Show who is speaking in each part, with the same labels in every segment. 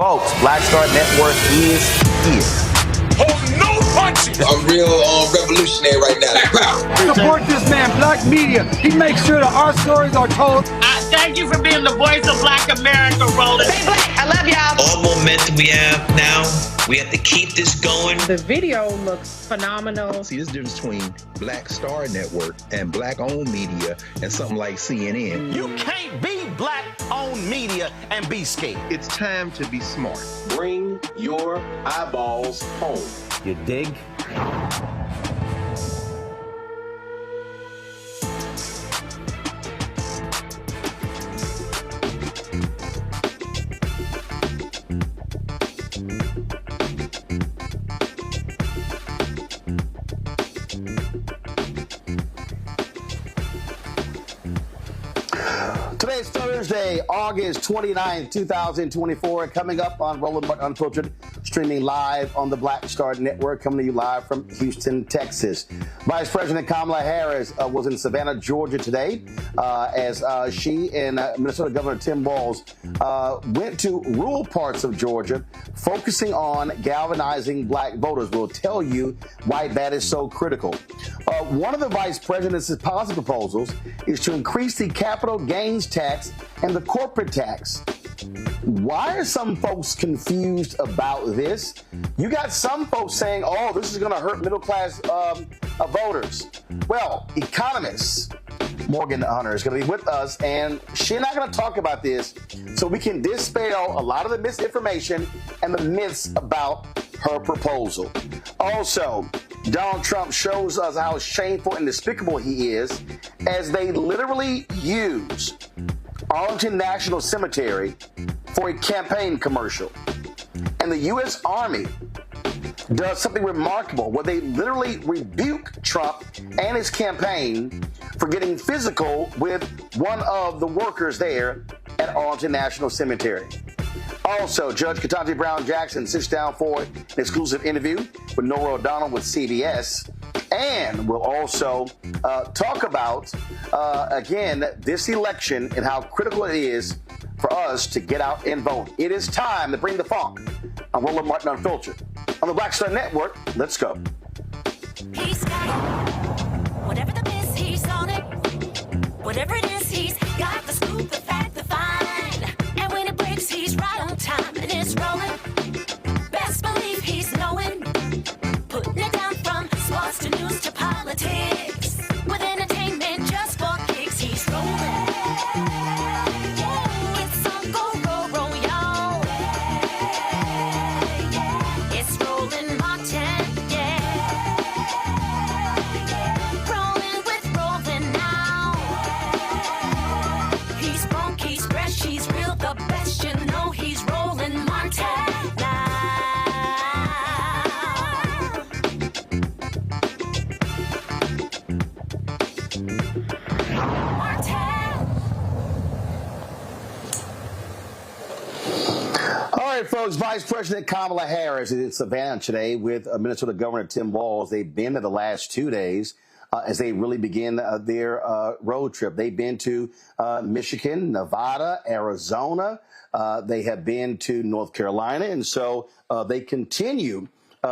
Speaker 1: Folks, Black Star Network is here.
Speaker 2: Oh, no punches!
Speaker 3: I'm real revolutionary right now.
Speaker 4: Support this man, Black Media. He makes sure that our stories are told.
Speaker 2: I
Speaker 3: Thank you for being the voice of Black America, Roland.
Speaker 4: Stay black. I love y'all.
Speaker 5: All momentum we have now, we have to keep this going.
Speaker 6: The video looks phenomenal.
Speaker 7: See, this difference between Black Star Network and Black-owned media and something like CNN.
Speaker 1: You can't be Black-owned media and be scared.
Speaker 7: It's time to be smart.
Speaker 8: Bring your eyeballs home.
Speaker 1: You dig?
Speaker 9: Today's Thursday, August 29th, 2024. Coming up on Roland Martin Unfiltered, streaming live on the Black Star Network, coming to you live from Houston, Texas. Vice President Kamala Harris was in Savannah, Georgia today as she and Minnesota Governor Tim Walz went to rural parts of Georgia, focusing on galvanizing black voters. We'll tell you why that is so critical. One of the vice president's policy proposals is to increase the capital gains tax and the corporate tax. Why are some folks confused about this? You got some folks saying, oh, this is going to hurt middle-class voters. Well, economist Morgan Hunter is going to be with us, and she's not going to talk about this so we can dispel a lot of the misinformation and the myths about her proposal. Also, Donald Trump shows us how shameful and despicable he is as they literally use Arlington National Cemetery for a campaign commercial. And the U.S. Army does something remarkable where they literally rebuke Trump and his campaign for getting physical with one of the workers there at Arlington National Cemetery. Also, Judge Ketanji Brown Jackson sits down for an exclusive interview with Norah O'Donnell with CBS. And we'll also talk about, again, this election and how critical it is for us to get out and vote. It is time to bring the funk on Roland Martin Unfiltered. On the Black Star Network, let's go.
Speaker 10: He's got it. Whatever the miss, he's on it. Whatever it is, he's got the scoop, the fact, the find. And when it breaks, he's right on time and it's rolling. Best believe he's knowing. Putting it down from sports to news to politics. With entertainment just for kicks, he's rolling. It's on go, roll, roll, y'all. It's Roland Martin, yeah. Rolling with Roland now. He's funky, he's fresh, he's real, the best, you know he's Roland Martin now.
Speaker 9: All right, folks, Vice President Kamala Harris is in Savannah today with Minnesota Governor Tim Walz. They've been there the last 2 days as they really begin their road trip. They've been to Michigan, Nevada, Arizona. They have been to North Carolina. And so they continue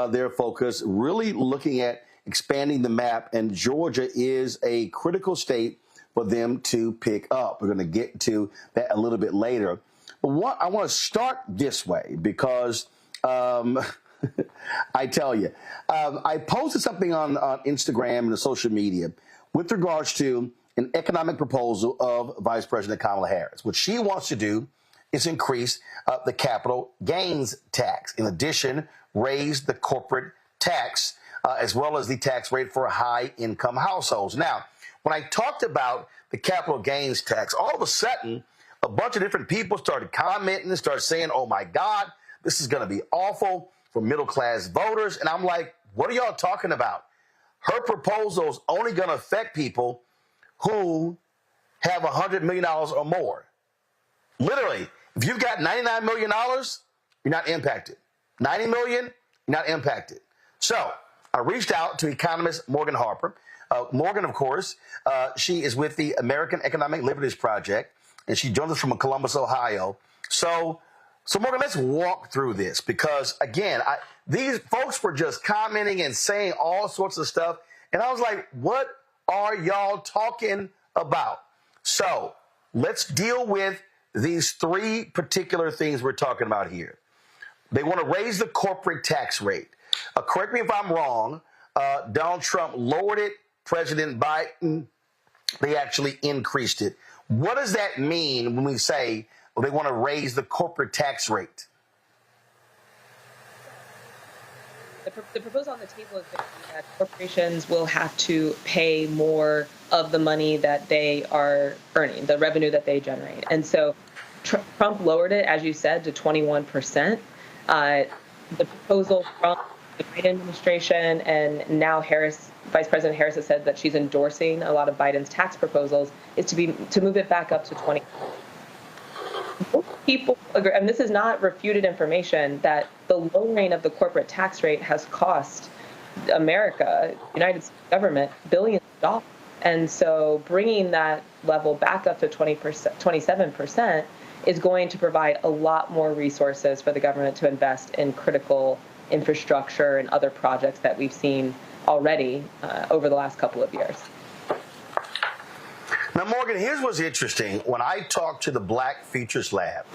Speaker 9: their focus, really looking at expanding the map. And Georgia is a critical state for them to pick up. We're going to get to that a little bit later. But I want to start this way because I tell you, I posted something on Instagram and the social media with regards to an economic proposal of Vice President Kamala Harris. What she wants to do is increase the capital gains tax. In addition, raise the corporate tax as well as the tax rate for high-income households. Now, when I talked about the capital gains tax, all of a sudden, a bunch of different people started commenting and started saying, oh, my God, this is going to be awful for middle-class voters. And I'm like, what are y'all talking about? Her proposal is only going to affect people who have $100 million or more. Literally, if you've got $99 million, you're not impacted. $90 million, you're not impacted. So I reached out to economist Morgan Harper. Morgan, of course, she is with the American Economic Liberties Project, and she joins us from Columbus, Ohio. So Morgan, let's walk through this because, again, these folks were just commenting and saying all sorts of stuff, and I was like, what are y'all talking about? So let's deal with these three particular things we're talking about here. They want to raise the corporate tax rate. Correct me if I'm wrong. Donald Trump lowered it. President Biden, they actually increased it. What does that mean when we say they want to raise the corporate tax rate?
Speaker 6: The proposal on the table is that corporations will have to pay more of the money that they are earning, the revenue that they generate. And so Trump lowered it, as you said, to 21%. The proposal from the Biden administration and now Vice President Harris has said that she's endorsing a lot of Biden's tax proposals is to move it back up to 20%. Most people agree, and this is not refuted information, that the lowering of the corporate tax rate has cost America, United States government, billions of dollars. And so bringing that level back up to 27% is going to provide a lot more resources for the government to invest in critical infrastructure and other projects that we've seen already over the last couple of years.
Speaker 9: Now, Morgan, here's what's interesting. When I talked to the Black Futures Lab,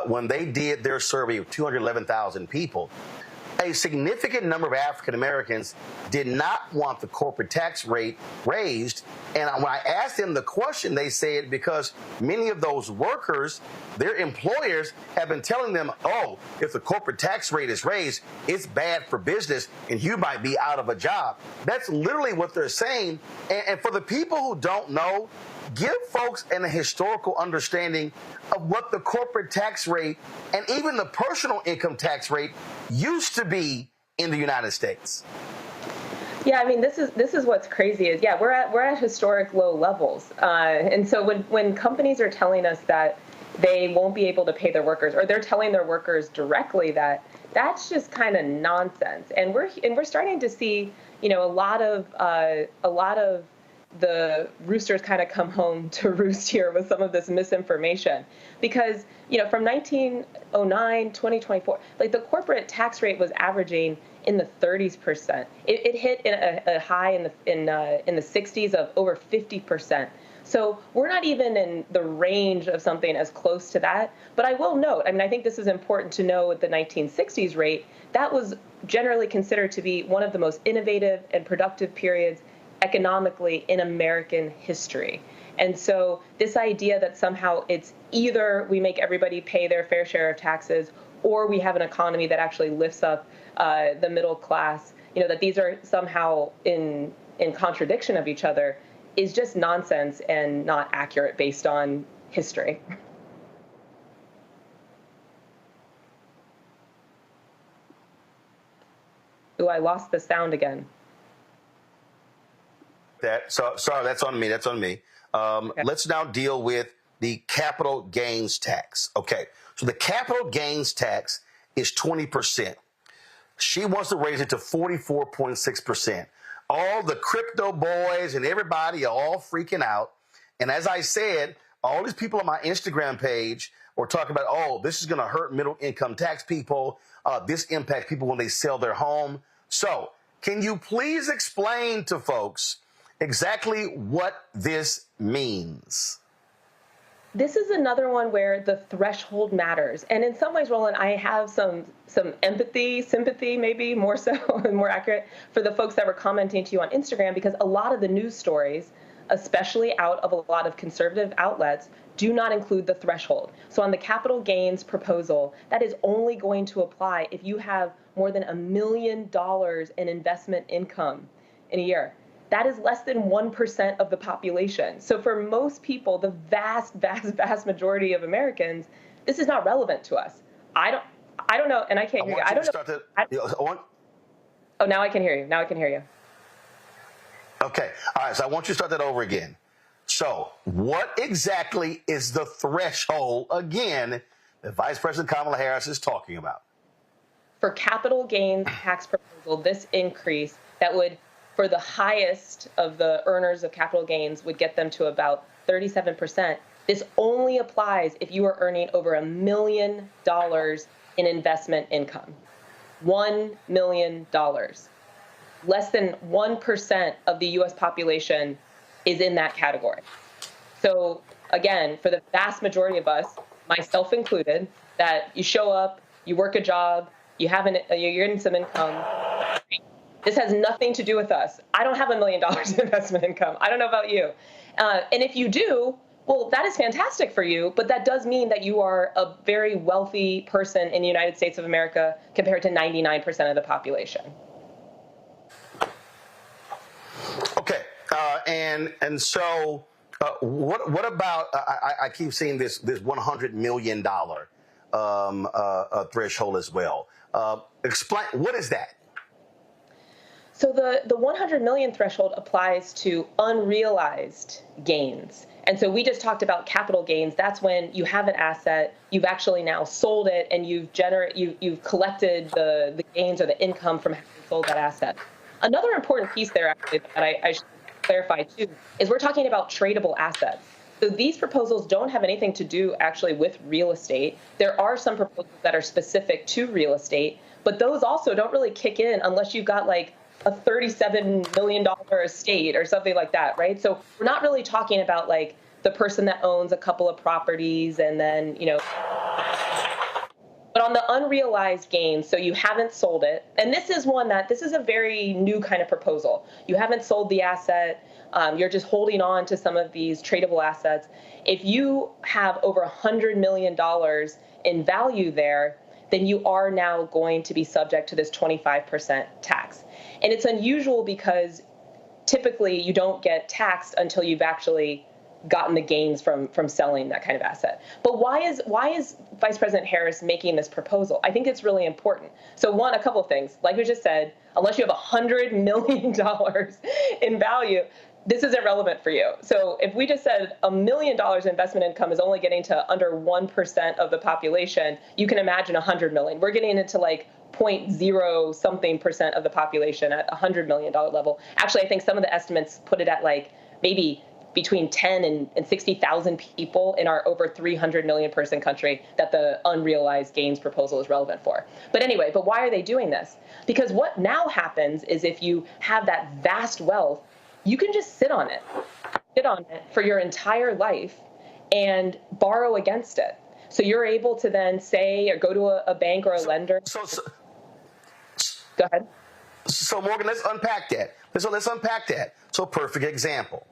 Speaker 9: when they did their survey of 211,000 people, a significant number of African Americans did not want the corporate tax rate raised. And when I asked them the question, they said because many of those workers, their employers have been telling them, oh, if the corporate tax rate is raised, it's bad for business and you might be out of a job. That's literally what they're saying. And for the people who don't know, give folks an historical understanding of what the corporate tax rate and even the personal income tax rate used to be in the United States.
Speaker 6: Yeah, I mean, this is what's crazy is, yeah, we're at historic low levels. And so when companies are telling us that they won't be able to pay their workers, or they're telling their workers directly that, that's just kind of nonsense. And we're starting to see, a lot of the roosters kind of come home to roost here with some of this misinformation. Because, from 1909, 2024, like the corporate tax rate was averaging in the 30%. It hit a high in the 60s of over 50%. So we're not even in the range of something as close to that. But I will note, I think this is important to know, with the 1960s rate, that was generally considered to be one of the most innovative and productive periods economically in American history. And so this idea that somehow it's either we make everybody pay their fair share of taxes or we have an economy that actually lifts up the middle class, that these are somehow in contradiction of each other, is just nonsense and not accurate based on history. Ooh, I lost the sound again.
Speaker 9: Sorry, that's on me. Okay. Let's now deal with the capital gains tax. Okay, so the capital gains tax is 20%. She wants to raise it to 44.6%. All the crypto boys and everybody are all freaking out. And as I said, all these people on my Instagram page are talking about, oh, this is going to hurt middle income tax people. This impacts people when they sell their home. So can you please explain to folks exactly what this means?
Speaker 6: This is another one where the threshold matters. And in some ways, Roland, I have some empathy, sympathy, maybe more so and more accurate, for the folks that were commenting to you on Instagram, because a lot of the news stories, especially out of a lot of conservative outlets, do not include the threshold. So on the capital gains proposal, that is only going to apply if you have more than $1 million in investment income in a year. That is less than 1% of the population. So for most people, the vast, vast, vast majority of Americans, this is not relevant to us. I don't know, and I can't hear you. I don't know. Oh, now I can hear you.
Speaker 9: Okay. All right. So I want you to start that over again. So what exactly is the threshold, again, that Vice President Kamala Harris is talking about?
Speaker 6: For capital gains tax proposal, this increase that would, for the highest of the earners of capital gains, would get them to about 37%. This only applies if you are earning over $1 million in investment income. $1 million. Less than 1% of the U.S. population is in that category. So again, for the vast majority of us, myself included, that you show up, you work a job, you're getting some income. This has nothing to do with us. I don't have $1 million in investment income. I don't know about you. And if you do, well, that is fantastic for you, but that does mean that you are a very wealthy person in the United States of America compared to 99% of the population.
Speaker 9: Okay, and so what about? I keep seeing this $100 million threshold as well. Explain, what is that?
Speaker 6: So the 100 million threshold applies to unrealized gains. And so we just talked about capital gains. That's when you have an asset, you've actually now sold it, and you've collected the gains or the income from having sold that asset. Another important piece there, actually, that I should clarify too, is we're talking about tradable assets. So these proposals don't have anything to do actually with real estate. There are some proposals that are specific to real estate, but those also don't really kick in unless you've got like a $37 million estate or something like that, right? So we're not really talking about like the person that owns a couple of properties and then, but on the unrealized gains, so you haven't sold it, and this is a very new kind of proposal. You haven't sold the asset, you're just holding on to some of these tradable assets. If you have over $100 million in value there, then you are now going to be subject to this 25% tax. And it's unusual because typically you don't get taxed until you've actually gotten the gains from selling that kind of asset. But why is Vice President Harris making this proposal? I think it's really important. So one, a couple of things. Like we just said, unless you have $100 million in value, this is irrelevant for you. So if we just said $1 million in investment income is only getting to under 1% of the population, you can imagine 100 million. We're getting into like 0.0 something percent of the population at $100 million level. Actually, I think some of the estimates put it at like maybe between 10 and 60,000 people in our over 300 million person country that the unrealized gains proposal is relevant for. But anyway, why are they doing this? Because what now happens is if you have that vast wealth, you can just sit on it for your entire life and borrow against it. So you're able to then say or go to a bank or a lender. Go ahead.
Speaker 9: So Morgan, let's unpack that. Let's unpack that. So perfect example.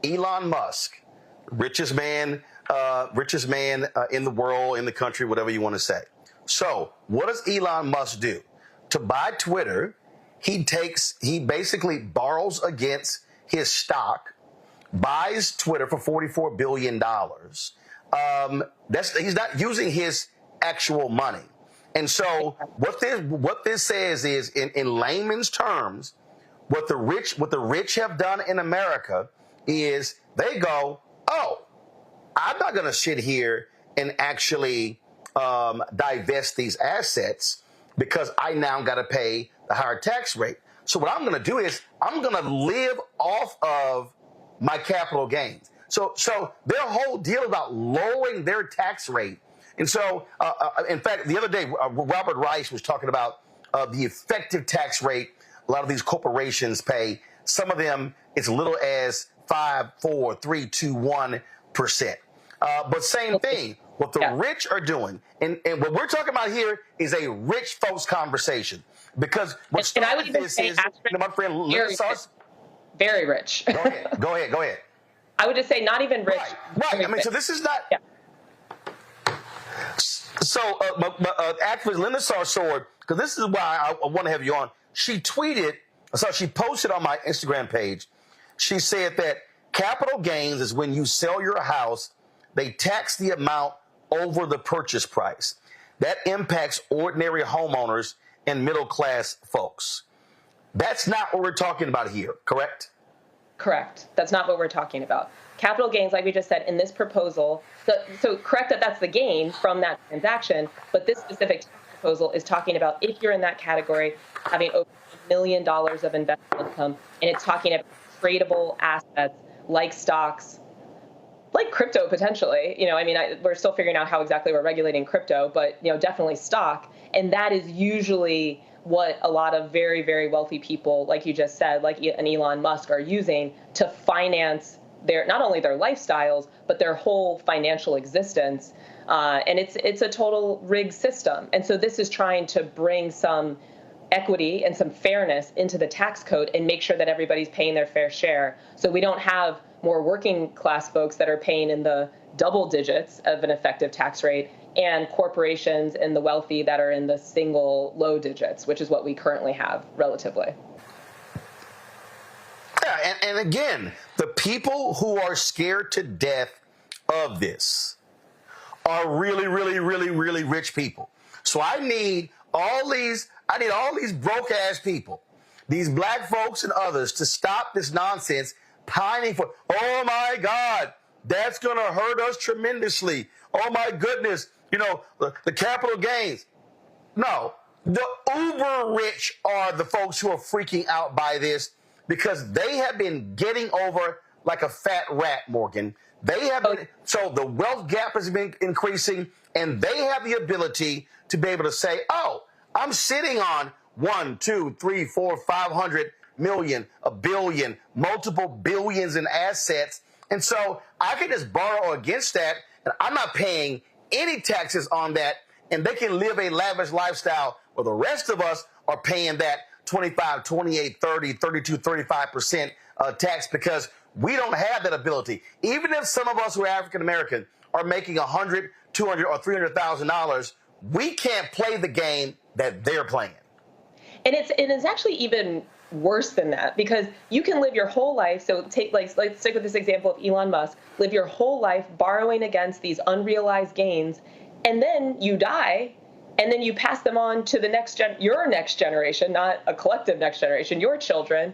Speaker 9: Elon Musk, richest man in the world, in the country, whatever you want to say. So what does Elon Musk do? To buy Twitter, he basically borrows against his stock, buys Twitter for $44 billion. He's not using his actual money. And so what this says is, in layman's terms, what the rich have done in America is they go, oh, I'm not going to sit here and actually divest these assets because I now got to pay the higher tax rate. So what I'm going to do is I'm going to live off of my capital gains. So their whole deal about lowering their tax rate. And so, in fact, the other day, Robert Rice was talking about the effective tax rate a lot of these corporations pay. Some of them, it's little as 5, 4, 3, 2, 1%. But same thing, what the rich are doing, and what we're talking about here is a rich folks conversation. Because what started this is, my friend Linda Sauce.
Speaker 6: Very rich.
Speaker 9: Go ahead.
Speaker 6: I would just say not even rich.
Speaker 9: Right. I mean, so this is not. Yeah. So, activist Linda Sarsour, because this is why I want to have you on. She posted on my Instagram page. She said that capital gains is when you sell your house, they tax the amount over the purchase price. That impacts ordinary homeowners and middle class folks. That's not what we're talking about here, correct?
Speaker 6: Correct. That's not what we're talking about. Capital gains, like we just said, in this proposal, so correct that's the gain from that transaction, but this specific proposal is talking about if you're in that category, having over $1 million of investment income, and it's talking about tradable assets like stocks, like crypto potentially. We're still figuring out how exactly we're regulating crypto, but definitely stock, and that is usually what a lot of very, very wealthy people, like you just said, like an Elon Musk, are using to finance not only their lifestyles, but their whole financial existence. And it's a total rigged system. And so this is trying to bring some equity and some fairness into the tax code and make sure that everybody's paying their fair share. So we don't have more working class folks that are paying in the double digits of an effective tax rate and corporations and the wealthy that are in the single low digits, which is what we currently have relatively.
Speaker 9: Yeah, and again, the people who are scared to death of this are really, really, really, really rich people. So I need all these broke ass people, these black folks and others, to stop this nonsense pining for, oh my God, that's going to hurt us tremendously. Oh my goodness, the capital gains. No, the uber rich are the folks who are freaking out by this because they have been getting over like a fat rat, Morgan. They have been, so the wealth gap has been increasing, and they have the ability to be able to say, oh, I'm sitting on 1, 2, 3, 4, 500 million, a billion, multiple billions in assets. And so I can just borrow against that, and I'm not paying any taxes on that, and they can live a lavish lifestyle where the rest of us are paying that 25, 28, 30, 32, 35% tax because we don't have that ability. Even if some of us who are African American are making $100,000, $200,000, or $300,000, we can't play the game that they're playing.
Speaker 6: And it's actually even worse than that, because you can live your whole life. So let's stick with this example of Elon Musk, live your whole life borrowing against these unrealized gains, and then you die, and then you pass them on to your next generation, not a collective next generation, your children,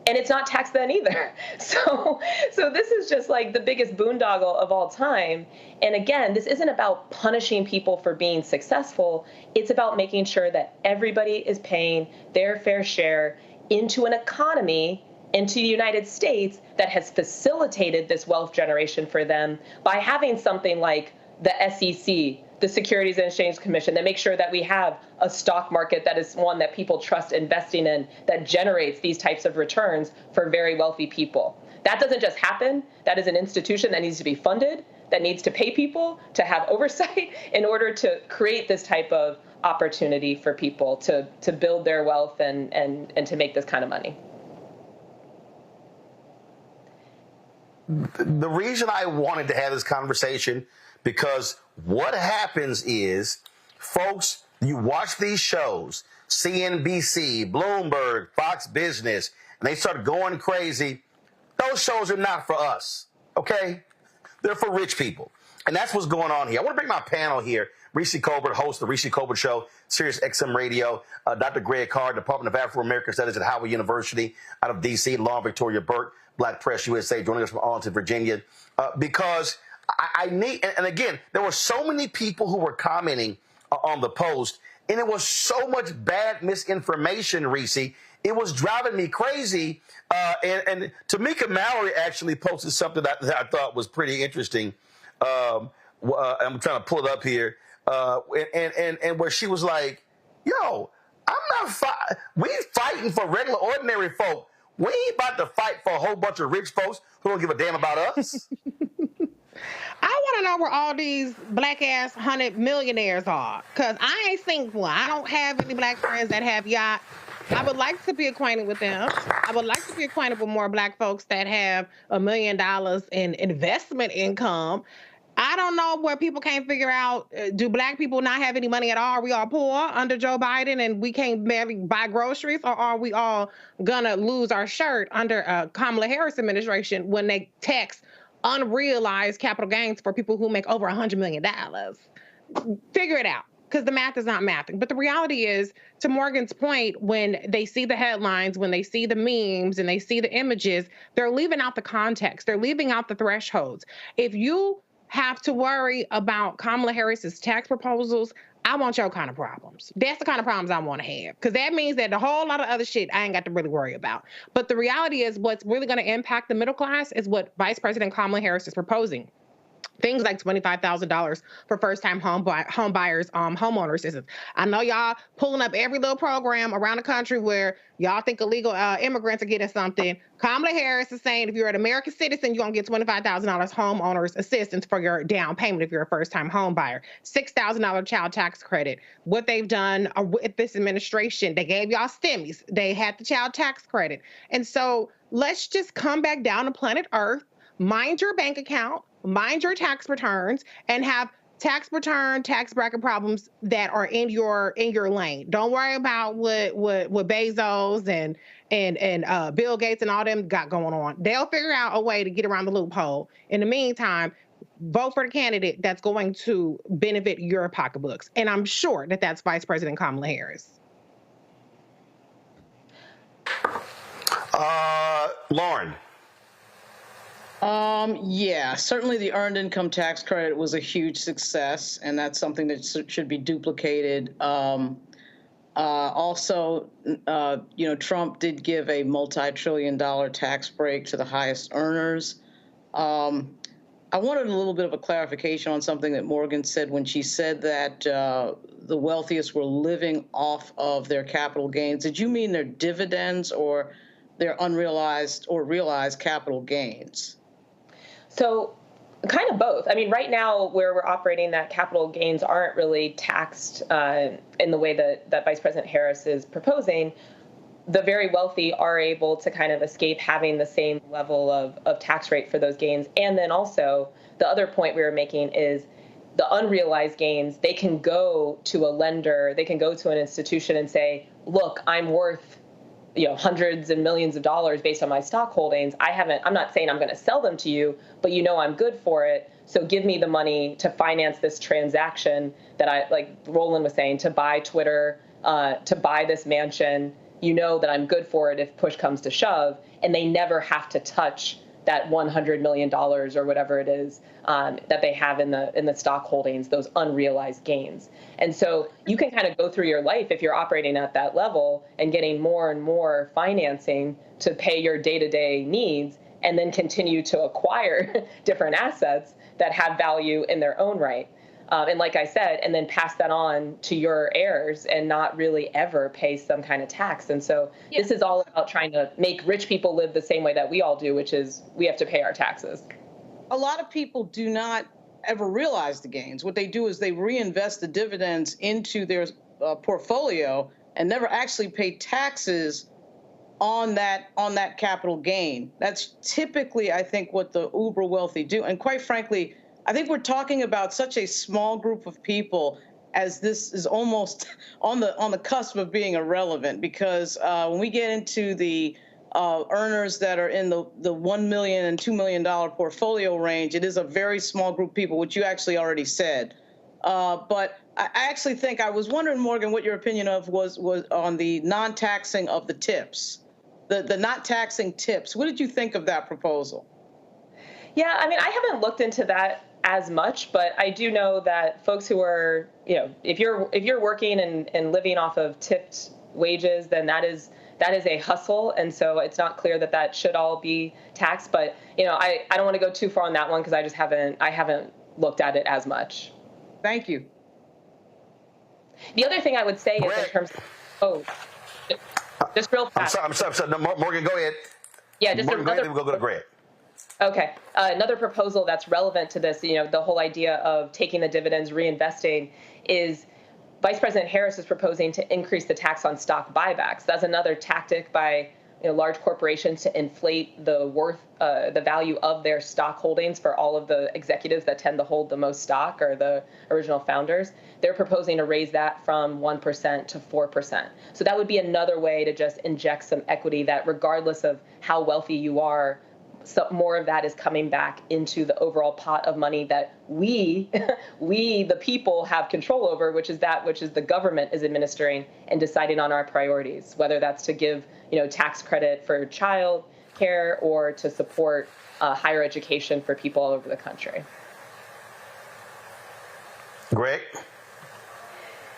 Speaker 6: and it's not taxed then either. So this is just like the biggest boondoggle of all time. And again, this isn't about punishing people for being successful. It's about making sure that everybody is paying their fair share into an economy, into the United States, that has facilitated this wealth generation for them by having something like the SEC, the Securities and Exchange Commission, that makes sure that we have a stock market that is one that people trust investing in, that generates these types of returns for very wealthy people. That doesn't just happen. That is an institution that needs to be funded, that needs to pay people to have oversight in order to create this type of opportunity for people to build their wealth and to make this kind of money.
Speaker 9: The reason I wanted to have this conversation, because what happens is, folks, you watch these shows, CNBC, Bloomberg, Fox Business, and they start going crazy. Those shows are not for us, okay? They're for rich people. And that's what's going on here. I want to bring my panel here. Rishi Colbert, host of the Rishi Colbert Show, Sirius XM Radio. Dr. Greg Carr, Department of Afro-American Studies at Howard University out of D.C. Law, Victoria Burke, Black Press USA, joining us from Arlington, Virginia. Because I need, and again, there were so many people who were commenting on the post, and it was so much bad misinformation, Reese. It was driving me crazy. And Tamika Mallory actually posted something that I thought was pretty interesting. I'm trying to pull it up here. And where she was like, yo, we fighting for regular, ordinary folk. We ain't about to fight for a whole bunch of rich folks who don't give a damn about us.
Speaker 4: I want to know where all these black-ass 100 millionaires are, because I ain't seen one. I don't have any black friends that have yachts. I would like to be acquainted with them. I would like to be acquainted with more black folks that have $1 million in investment income. I don't know where people can't figure out, do black people not have any money at all? Are we all poor under Joe Biden and we can't barely buy groceries? Or are we all gonna lose our shirt under Kamala Harris administration when they tax unrealized capital gains for people who make over $100 million? Figure it out, because the math is not mathing. But the reality is, to Morgan's point, when they see the headlines, when they see the memes and they see the images, they're leaving out the context. They're leaving out the thresholds. If you have to worry about Kamala Harris's tax proposals, I want your kind of problems. That's the kind of problems I want to have, because that means that a whole lot of other shit I ain't got to really worry about. But the reality is, what's really going to impact the middle class is what Vice President Kamala Harris is proposing. Things like $25,000 for first-time home buyers, homeowner assistance. I know y'all pulling up every little program around the country where y'all think illegal immigrants are getting something. Kamala Harris is saying if you're an American citizen, you're gonna get $25,000 homeowners assistance for your down payment if you're a first-time home buyer. $6,000 child tax credit. What they've done with this administration, they gave y'all stimmies. They had the child tax credit, and so let's just come back down to planet Earth. Mind your bank account, mind your tax returns, and have tax bracket problems that are in your lane. Don't worry about what Bezos and Bill Gates and all them got going on. They'll figure out a way to get around the loophole. In the meantime, vote for the candidate that's going to benefit your pocketbooks. And I'm sure that that's Vice President Kamala Harris.
Speaker 9: Lauren.
Speaker 11: Yeah, certainly the earned income tax credit was a huge success, and that's something that should be duplicated. Also, Trump did give a multi-trillion-dollar tax break to the highest earners. I wanted a little bit of a clarification on something that Morgan said when she said that the wealthiest were living off of their capital gains. Did you mean their dividends or their unrealized or realized capital gains?
Speaker 6: So kind of both. I mean, right now where we're operating, that capital gains aren't really taxed in the way that Vice President Harris is proposing. The very wealthy are able to kind of escape having the same level of tax rate for those gains. And then also the other point we were making is the unrealized gains, they can go to a lender, they can go to an institution and say, look, I'm worth hundreds and millions of dollars based on my stock holdings. I'm not saying I'm going to sell them to you, but I'm good for it. So give me the money to finance this transaction that like Roland was saying, to buy Twitter, to buy this mansion. That I'm good for it if push comes to shove, and they never have to touch that $100 million or whatever it is that they have in the stock holdings, those unrealized gains. And so you can kind of go through your life if you're operating at that level and getting more and more financing to pay your day-to-day needs, and then continue to acquire different assets that have value in their own right. And like I said, and then pass that on to your heirs and not really ever pay some kind of tax. And so this is all about trying to make rich people live the same way that we all do, which is we have to pay our taxes.
Speaker 11: A lot of people do not ever realize the gains. What they do is they reinvest the dividends into their portfolio and never actually pay taxes on that capital gain. That's typically, I think, what the uber wealthy do. And quite frankly, I think we're talking about such a small group of people, as this is almost on the cusp of being irrelevant, because when we get into the earners that are in the $1 million and $2 million portfolio range, it is a very small group of people, which you actually already said. But I actually think, I was wondering, Morgan, what your opinion was on the non-taxing of the tips, the not taxing tips. What did you think of that proposal?
Speaker 6: Yeah, I mean, I haven't looked into that as much, but I do know that folks who are, if you're working and living off of tipped wages, then that is a hustle, and so it's not clear that should all be taxed. But I don't want to go too far on that one because I haven't looked at it as much.
Speaker 11: Thank you.
Speaker 6: The other thing I would say is in terms of just real fast.
Speaker 9: I'm sorry. No, Morgan, go ahead.
Speaker 6: Yeah, just
Speaker 9: Morgan,
Speaker 6: another.
Speaker 9: We'll go to Greg.
Speaker 6: Okay. Another proposal that's relevant to this, the whole idea of taking the dividends, reinvesting, is Vice President Harris is proposing to increase the tax on stock buybacks. That's another tactic by large corporations to inflate the value of their stock holdings for all of the executives that tend to hold the most stock, or the original founders. They're proposing to raise that from 1% to 4%. So that would be another way to just inject some equity that, regardless of how wealthy you are, so more of that is coming back into the overall pot of money that we the people have control over, which is the government is administering and deciding on our priorities, whether that's to give tax credit for child care or to support higher education for people all over the country.
Speaker 9: Greg?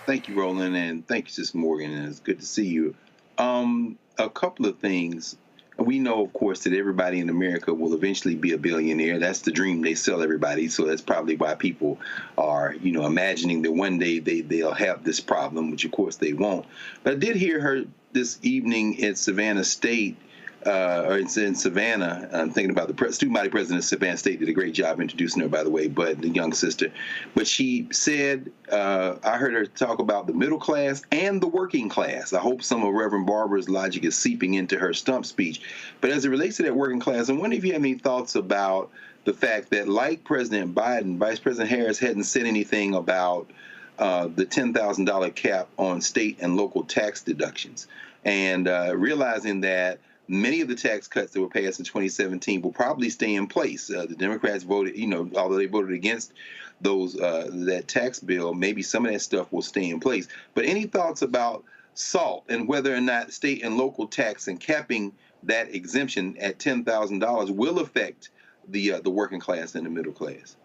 Speaker 12: Thank you, Roland, and thank you, Sis Morgan, and it's good to see you. A couple of things. we know, of course, that everybody in America will eventually be a billionaire. That's the dream they sell everybody. So that's probably why people are, imagining that one day they'll have this problem, which of course they won't. But I did hear her this evening at Savannah State, or it's in Savannah. I'm thinking about the student body president of Savannah State did a great job introducing her, by the way, but the young sister. But she said, I heard her talk about the middle class and the working class. I hope some of Reverend Barbara's logic is seeping into her stump speech. But as it relates to that working class, I wonder if you have any thoughts about the fact that, like President Biden, Vice President Harris hadn't said anything about the $10,000 cap on state and local tax deductions, and realizing that many of the tax cuts that were passed in 2017 will probably stay in place. The Democrats voted, although they voted against those that tax bill, maybe some of that stuff will stay in place. But any thoughts about SALT and whether or not state and local tax and capping that exemption at $10,000 will affect the working class and the middle class?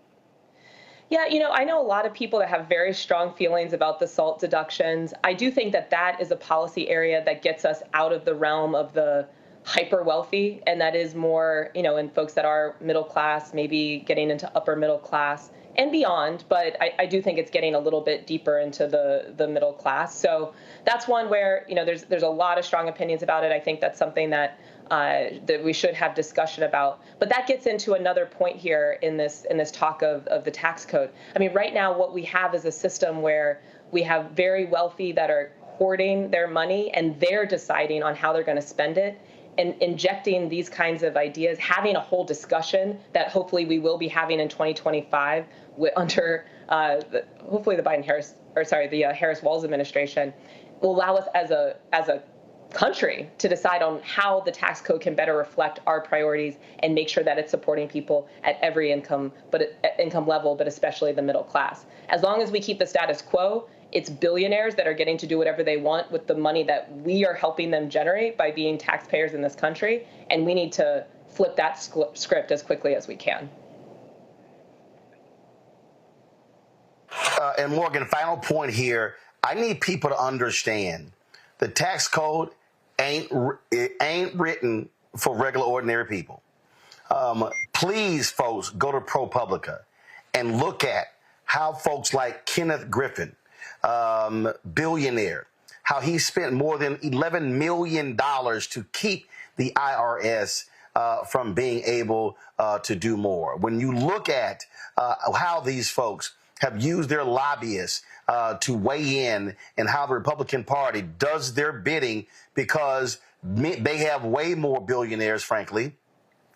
Speaker 6: Yeah, I know a lot of people that have very strong feelings about the SALT deductions. I do think that that is a policy area that gets us out of the realm of the hyper wealthy, and that is more, in folks that are middle class, maybe getting into upper middle class and beyond. But I do think it's getting a little bit deeper into the middle class. So that's one where, there's a lot of strong opinions about it. I think that's something that we should have discussion about. But that gets into another point here in this talk of the tax code. I mean, right now what we have is a system where we have very wealthy that are hoarding their money, and they're deciding on how they're going to spend it. And injecting these kinds of ideas, having a whole discussion that hopefully we will be having in 2025 under hopefully the Harris-Walz administration, will allow us as a country to decide on how the tax code can better reflect our priorities and make sure that it's supporting people at every income level, but especially the middle class. As long as we keep the status quo, it's billionaires that are getting to do whatever they want with the money that we are helping them generate by being taxpayers in this country, and we need to flip that script as quickly as we can.
Speaker 9: And Morgan, final point here. I need people to understand the tax code ain't written for regular, ordinary people. Please, folks, go to ProPublica and look at how folks like Kenneth Griffin, billionaire, how he spent more than $11 million to keep the IRS from being able to do more. When you look at how these folks have used their lobbyists to weigh in and how the Republican Party does their bidding, because they have way more billionaires, frankly,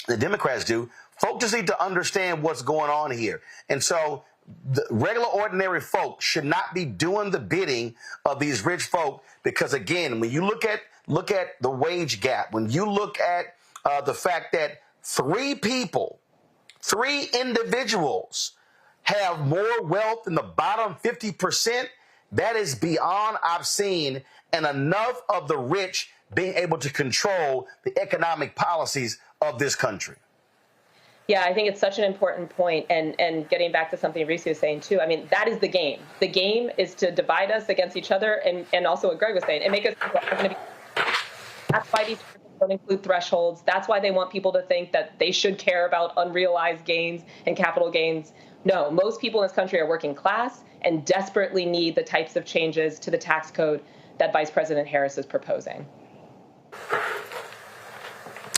Speaker 9: than Democrats do. Folks just need to understand what's going on here. And so the regular, ordinary folk should not be doing the bidding of these rich folk, because, again, when you look at the wage gap, when you look at the fact that three individuals have more wealth than the bottom 50%, that is beyond obscene, and enough of the rich being able to control the economic policies of this country.
Speaker 6: Yeah, I think it's such an important point. And getting back to something Reese was saying, too, I mean, that is the game. The game is to divide us against each other, and also what Greg was saying, and make us going to be. That's why these don't include thresholds. That's why they want people to think that they should care about unrealized gains and capital gains. No, most people in this country are working class and desperately need the types of changes to the tax code that Vice President Harris is proposing.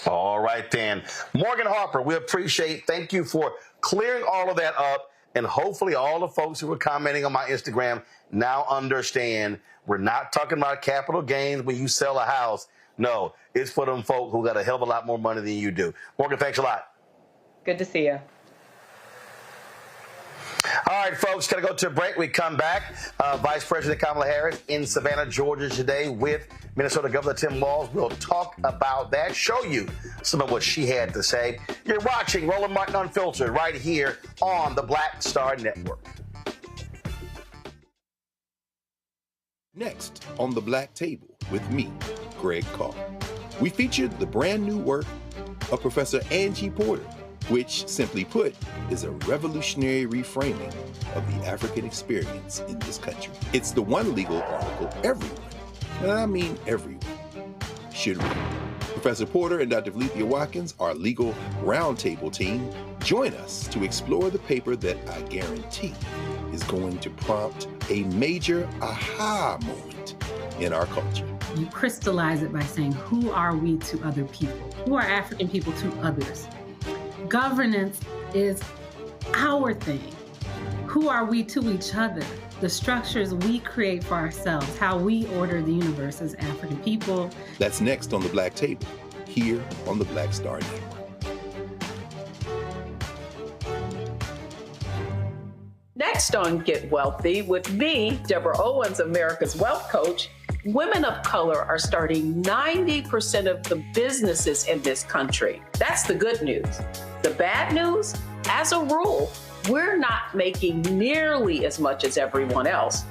Speaker 9: All right, then. Morgan Harper, we appreciate. Thank you for clearing all of that up. And hopefully all the folks who were commenting on my Instagram now understand we're not talking about capital gains when you sell a house. No, it's for them folk who got a hell of a lot more money than you do. Morgan, thanks a lot.
Speaker 6: Good to see you.
Speaker 9: All right, folks, got to go to a break. We come back. Vice President Kamala Harris in Savannah, Georgia today with Minnesota Governor Tim Walz. We'll talk about that, show you some of what she had to say. You're watching Roland Martin Unfiltered right here on the Black Star Network.
Speaker 2: Next on The Black Table with me, Greg Carr, we featured the brand new work of Professor Angie Porter, which, simply put, is a revolutionary reframing of the African experience in this country. It's the one legal article everyone, and I mean everyone, should read. Professor Porter and Dr. Valencia Watkins, our legal roundtable team, join us to explore the paper that I guarantee is going to prompt a major aha moment in our culture.
Speaker 13: You crystallize it by saying, who are we to other people? Who are African people to others? Governance is our thing. Who are we to each other? The structures we create for ourselves, how we order the universe as African people.
Speaker 2: That's next on the Black Table, here on the Black Star Network.
Speaker 14: Next on Get Wealthy, with me, Deborah Owens, America's Wealth Coach, women of color are starting 90% of the businesses in this country. That's the good news. The bad news, as a rule, we're not making nearly as much as everyone else.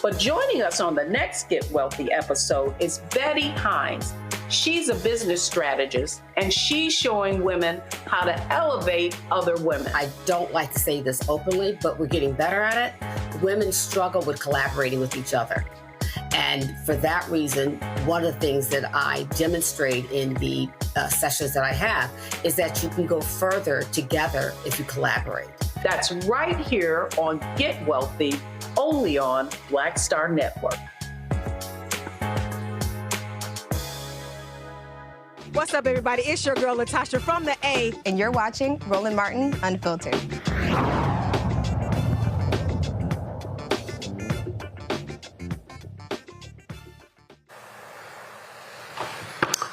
Speaker 14: But joining us on the next Get Wealthy episode is Betty Hines. She's a business strategist, and she's showing women how to elevate other women.
Speaker 15: I don't like to say this openly, but we're getting better at it. Women struggle with collaborating with each other. And for that reason, one of the things that I demonstrate in the sessions that I have is that you can go further together if you collaborate.
Speaker 14: That's right here on Get Wealthy, only on Black Star Network.
Speaker 16: What's up, everybody? It's your girl, Latasha from the A.
Speaker 17: And you're watching Roland Martin Unfiltered.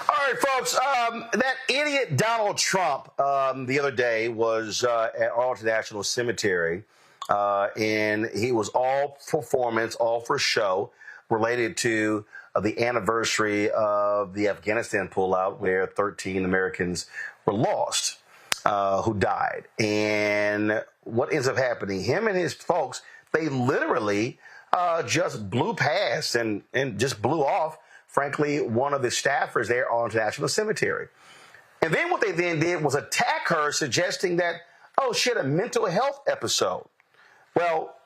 Speaker 9: All right, folks, that idiot Donald Trump the other day was at Arlington Cemetery, and he was all performance, all for show, related to the anniversary of the Afghanistan pullout, where 13 Americans were lost, who died. And what ends up happening, him and his folks, they literally just blew past and just blew off, frankly, one of the staffers there on National Cemetery. And then what they then did was attack her, suggesting that, oh, she had a mental health episode. Well,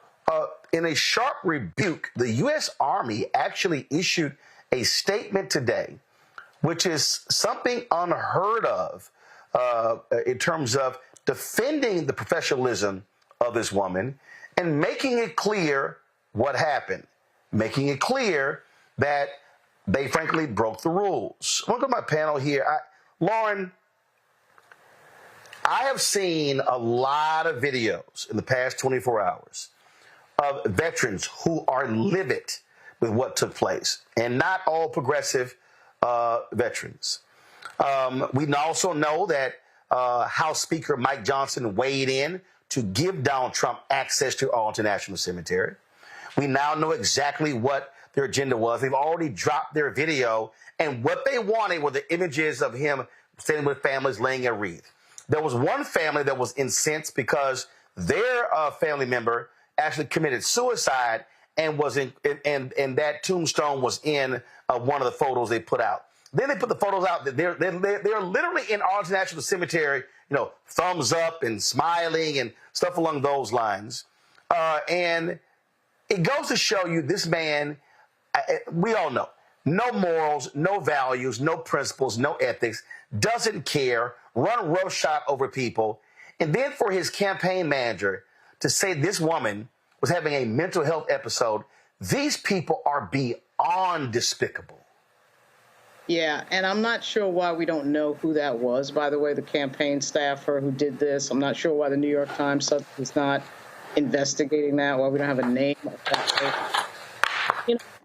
Speaker 9: in a sharp rebuke, the U.S. Army actually issued a statement today, which is something unheard of in terms of defending the professionalism of this woman and making it clear what happened, making it clear that they, frankly, broke the rules. I'm going to go to my panel here. Lauren, I have seen a lot of videos in the past 24 hours of veterans who are livid with what took place, and not all progressive veterans. We also know that House Speaker Mike Johnson weighed in to give Donald Trump access to Arlington National Cemetery. We now know exactly what their agenda was. They've already dropped their video, and what they wanted were the images of him standing with families laying a wreath. There was one family that was incensed because their family member actually committed suicide and was in, and that tombstone was in one of the photos they put out. Then they put the photos out that they're literally in Arlington National Cemetery, thumbs up and smiling and stuff along those lines. And it goes to show you this man, we all know, no morals, no values, no principles, no ethics, doesn't care, run roughshod over people. And then for his campaign manager to say this woman was having a mental health episode, these people are beyond despicable.
Speaker 11: Yeah, and I'm not sure why we don't know who that was, by the way, the campaign staffer who did this. I'm not sure why the New York Times is not investigating that, why we don't have a name of that.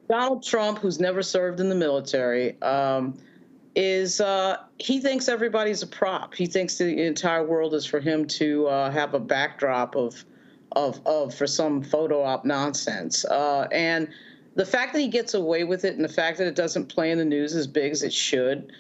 Speaker 11: Donald Trump, who's never served in the military, he thinks everybody's a prop. He thinks the entire world is for him to have a backdrop of for some photo op nonsense. And the fact that he gets away with it and the fact that it doesn't play in the news as big as it should,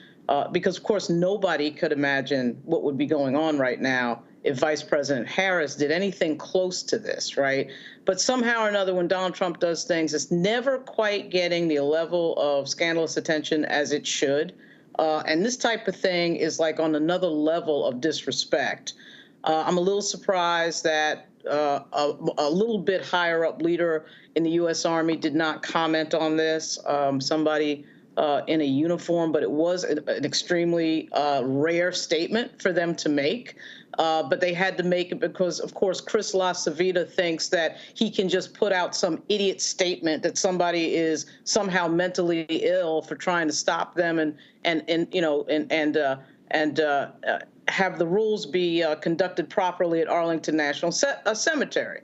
Speaker 11: because, of course, nobody could imagine what would be going on right now if Vice President Harris did anything close to this, right? But somehow or another, when Donald Trump does things, it's never quite getting the level of scandalous attention as it should. And this type of thing is like on another level of disrespect. I'm a little surprised that a little bit higher up leader in the U.S. Army did not comment on this. Somebody in a uniform, but it was an extremely rare statement for them to make. But they had to make it because, of course, Chris LaCivita thinks that he can just put out some idiot statement that somebody is somehow mentally ill for trying to stop them and have the rules be conducted properly at Arlington National Cemetery.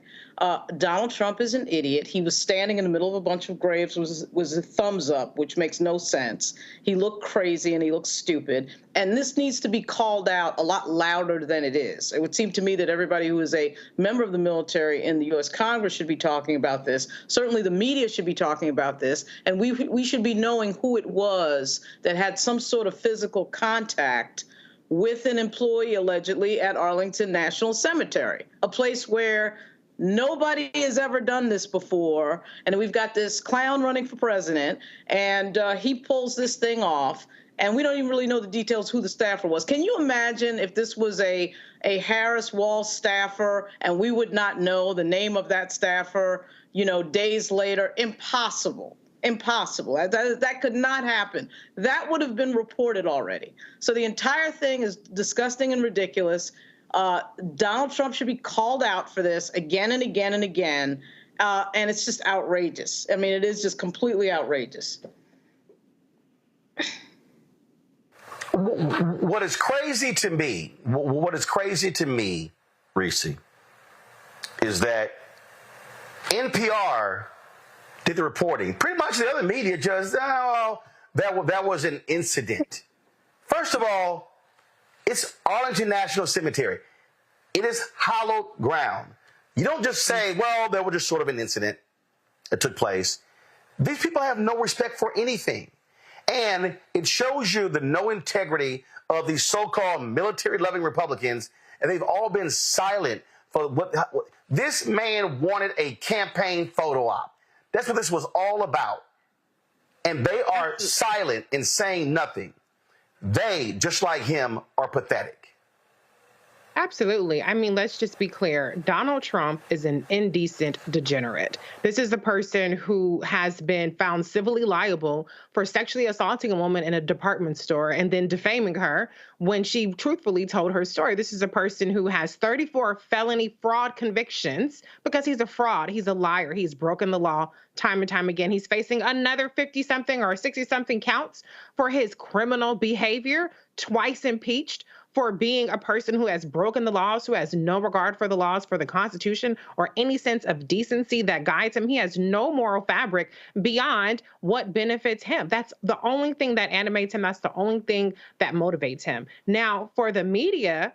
Speaker 11: Donald Trump is an idiot. He was standing in the middle of a bunch of graves, was a thumbs up, which makes no sense. He looked crazy and he looked stupid. And this needs to be called out a lot louder than it is. It would seem to me that everybody who is a member of the military in the U.S. Congress should be talking about this. Certainly the media should be talking about this. And we should be knowing who it was that had some sort of physical contact with an employee allegedly at Arlington National Cemetery, a place where nobody has ever done this before. And we've got this clown running for president, and he pulls this thing off, and we don't even really know the details who the staffer was. Can you imagine if this was a Harris-Walz staffer and we would not know the name of that staffer, days later? Impossible. Impossible. That could not happen. That would have been reported already. So the entire thing is disgusting and ridiculous. Donald Trump should be called out for this again and again and again. And it's just outrageous. I mean, it is just completely outrageous.
Speaker 9: What is crazy to me, Reese, is that NPR did the reporting. Pretty much the other media just, that was an incident. First of all, it's Arlington National Cemetery. It is hallowed ground. You don't just say, well, there was just sort of an incident that took place. These people have no respect for anything. And it shows you the no integrity of these so-called military-loving Republicans, and they've all been silent for what this man wanted a campaign photo op. That's what this was all about. And they are silent and saying nothing. They, just like him, are pathetic.
Speaker 4: Absolutely. I mean, let's just be clear. Donald Trump is an indecent degenerate. This is the person who has been found civilly liable for sexually assaulting a woman in a department store and then defaming her when she truthfully told her story. This is a person who has 34 felony fraud convictions because he's a fraud. He's a liar. He's broken the law time and time again. He's facing another 50-something or 60-something counts for his criminal behavior, twice impeached for being a person who has broken the laws, who has no regard for the laws, for the Constitution, or any sense of decency that guides him. He has no moral fabric beyond what benefits him. That's the only thing that animates him. That's the only thing that motivates him. Now, for the media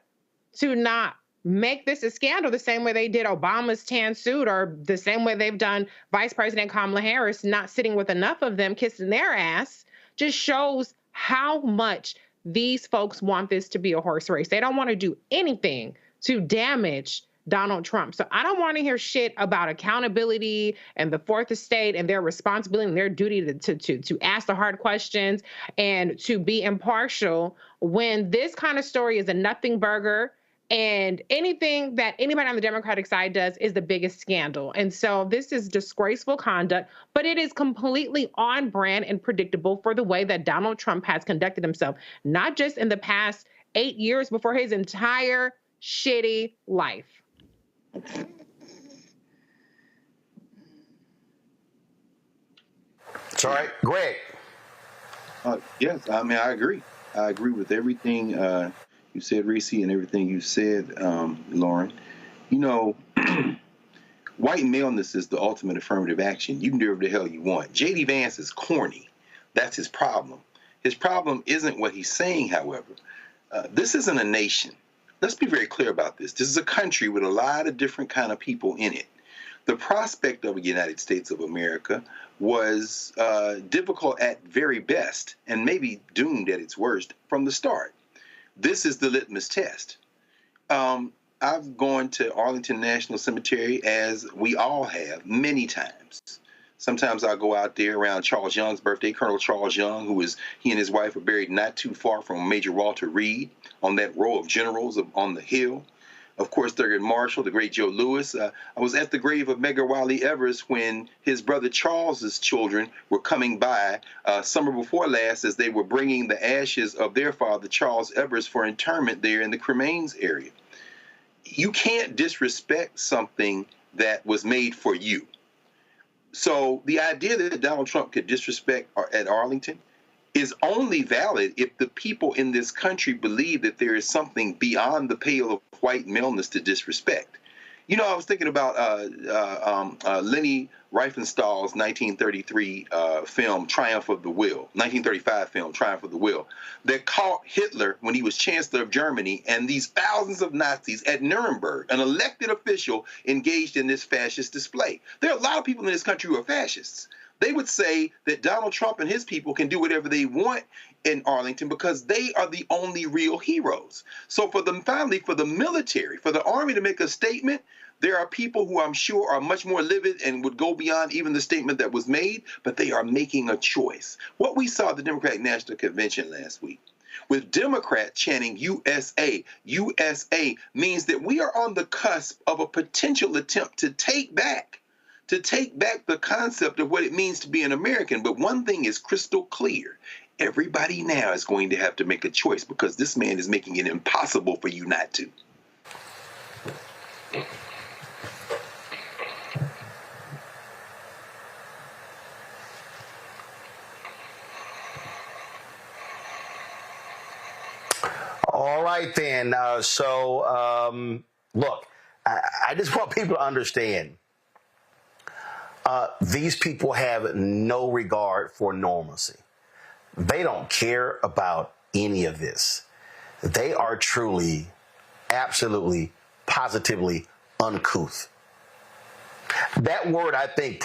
Speaker 4: to not make this a scandal the same way they did Obama's tan suit, or the same way they've done Vice President Kamala Harris, not sitting with enough of them kissing their ass, just shows how much these folks want this to be a horse race. They don't want to do anything to damage Donald Trump. So I don't want to hear shit about accountability and the fourth estate and their responsibility and their duty to ask the hard questions and to be impartial when this kind of story is a nothing burger. And anything that anybody on the Democratic side does is the biggest scandal. And so this is disgraceful conduct, but it is completely on brand and predictable for the way that Donald Trump has conducted himself, not just in the past 8 years, before his entire shitty life.
Speaker 9: It's all right. Greg.
Speaker 12: Yes, I mean, I agree. I agree with everything you said, Reese, and everything you said, Lauren. You know, white maleness is the ultimate affirmative action. You can do whatever the hell you want. J.D. Vance is corny. That's his problem. His problem isn't what he's saying, however. This isn't a nation. Let's be very clear about this. This is a country with a lot of different kind of people in it. The prospect of a United States of America was difficult at very best and maybe doomed at its worst from the start. This is the litmus test. I've gone to Arlington National Cemetery, as we all have, many times. Sometimes I'll go out there around Charles Young's birthday, Colonel Charles Young, he and his wife are buried not too far from Major Walter Reed on that row of generals on the hill. of course, Thurgood Marshall, the great Joe Louis. I was at the grave of Medgar Wiley Evers when his brother Charles's children were coming by summer before last as they were bringing the ashes of their father, Charles Evers, for interment there in the cremains area. You can't disrespect something that was made for you. So the idea that Donald Trump could disrespect at Arlington is only valid if the people in this country believe that there is something beyond the pale of white maleness to disrespect. You know, I was thinking about Leni Riefenstahl's 1933 film, Triumph of the Will, 1935 film, Triumph of the Will, that caught Hitler when he was Chancellor of Germany and these thousands of Nazis at Nuremberg, an elected official engaged in this fascist display. There are a lot of people in this country who are fascists. They would say that Donald Trump and his people can do whatever they want in Arlington because they are the only real heroes. So for them, finally, for the military, for the army to make a statement, there are people who I'm sure are much more livid and would go beyond even the statement that was made, but they are making a choice. What we saw at the Democratic National Convention last week, with Democrats chanting USA, USA, means that we are on the cusp of a potential attempt to take back the concept of what it means to be an American. But one thing is crystal clear. Everybody now is going to have to make a choice because this man is making it impossible for you not to.
Speaker 9: All right, then. Look, I just want people to understand. These people have no regard for normalcy. They don't care about any of this. They are truly, absolutely, positively uncouth. That word, I think,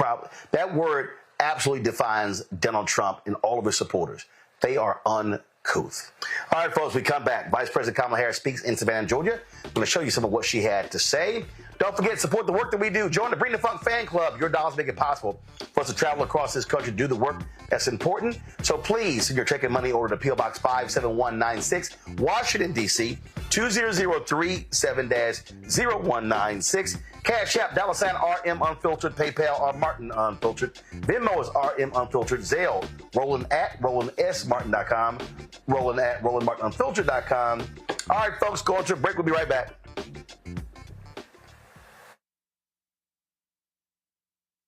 Speaker 9: that word absolutely defines Donald Trump and all of his supporters. They are uncouth. All right, folks, we come back. Vice President Kamala Harris speaks in Savannah, Georgia. I'm going to show you some of what she had to say. Don't forget to support the work that we do. Join the Bring the Funk fan club. Your dollars make it possible for us to travel across this country to do the work that's important. So please send your check and money order to P.O. Box 57196, Washington, D.C., 20037-0196. Cash App, $RM Unfiltered, PayPal, R Martin Unfiltered. Venmo is RM Unfiltered. Zelle, RolandSMartin.com. RolandMartinUnfiltered.com. All right, folks, going to a break. We'll be right back.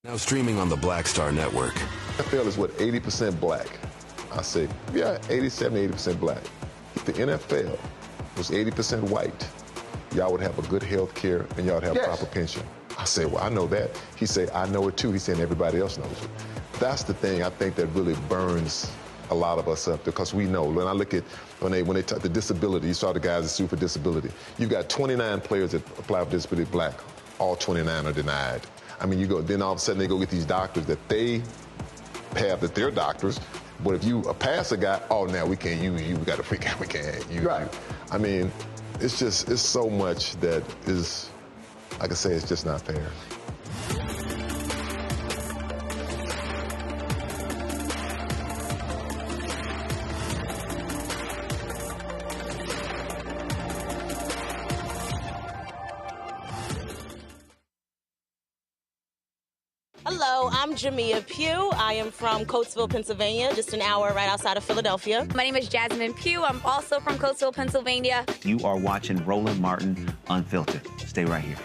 Speaker 18: Now streaming on the Black Star Network.
Speaker 19: NFL is what, 80% black? I say, yeah, 87, 80% black. If the NFL was 80% white, y'all would have a good health care and y'all would have proper pension. I say, well, I know that. He say, I know it too. He's saying everybody else knows it. That's the thing I think that really burns a lot of us up, because we know. When I look at, when they talk the disability, you saw the guys that sue for disability. You've got 29 players that apply for disability black. All 29 are denied. I mean, you go, then all of a sudden they go get these doctors that they have, that they're doctors. But if you pass a guy, oh, now we can't use you. We got to freak out. We can't use you. I mean, it's just, it's so much that is, like I say, it's just not fair.
Speaker 20: Hello, I'm Jamia Pugh. I am from Coatesville, Pennsylvania, just an hour right outside of Philadelphia.
Speaker 21: My name is Jasmine Pugh. I'm also from Coatesville, Pennsylvania.
Speaker 22: You are watching Roland Martin Unfiltered. Stay right here.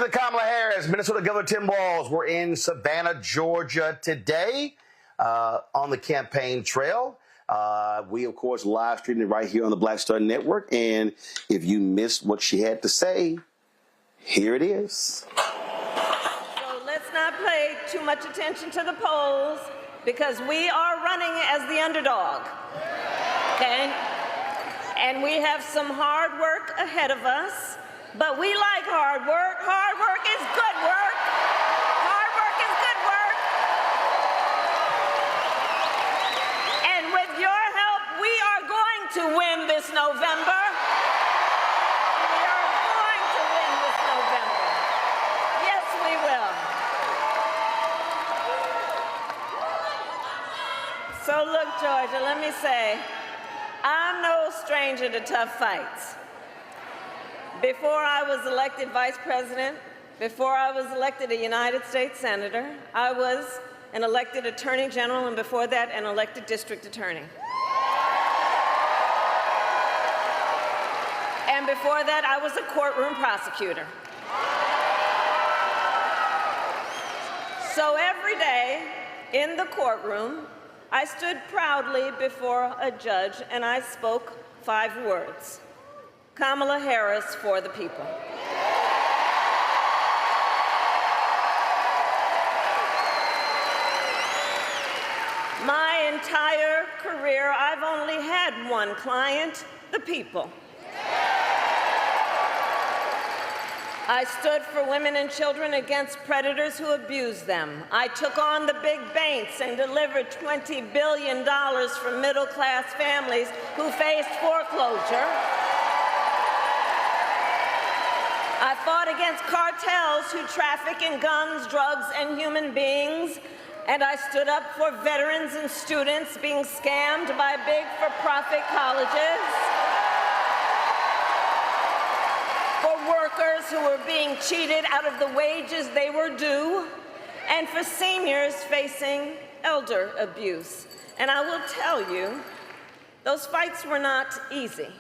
Speaker 9: Kamala Harris, Minnesota Governor Tim Walz were in Savannah, Georgia today on the campaign trail. We, of course, live streamed it right here on the Black Star Network. And if you missed what she had to say, here it is.
Speaker 23: So let's not pay too much attention to the polls, because we are running as the underdog. Okay? And we have some hard work ahead of us. But we like hard work. Hard work is good Georgia, let me say, I'm no stranger to tough fights. Before I was elected vice president, before I was elected a United States senator, I was an elected attorney general, and before that, an elected district attorney. And before that, I was a courtroom prosecutor. So every day in the courtroom, I stood proudly before a judge and I spoke 5 words: Kamala Harris for the people. My entire career, I've only had one client: the people. I stood for women and children against predators who abused them. I took on the big banks and delivered $20 billion for middle-class families who faced foreclosure. I fought against cartels who traffic in guns, drugs, and human beings. And I stood up for veterans and students being scammed by big for-profit colleges. Workers who were being cheated out of the wages they were due, and for seniors facing elder abuse. And I will tell you, those fights were not easy,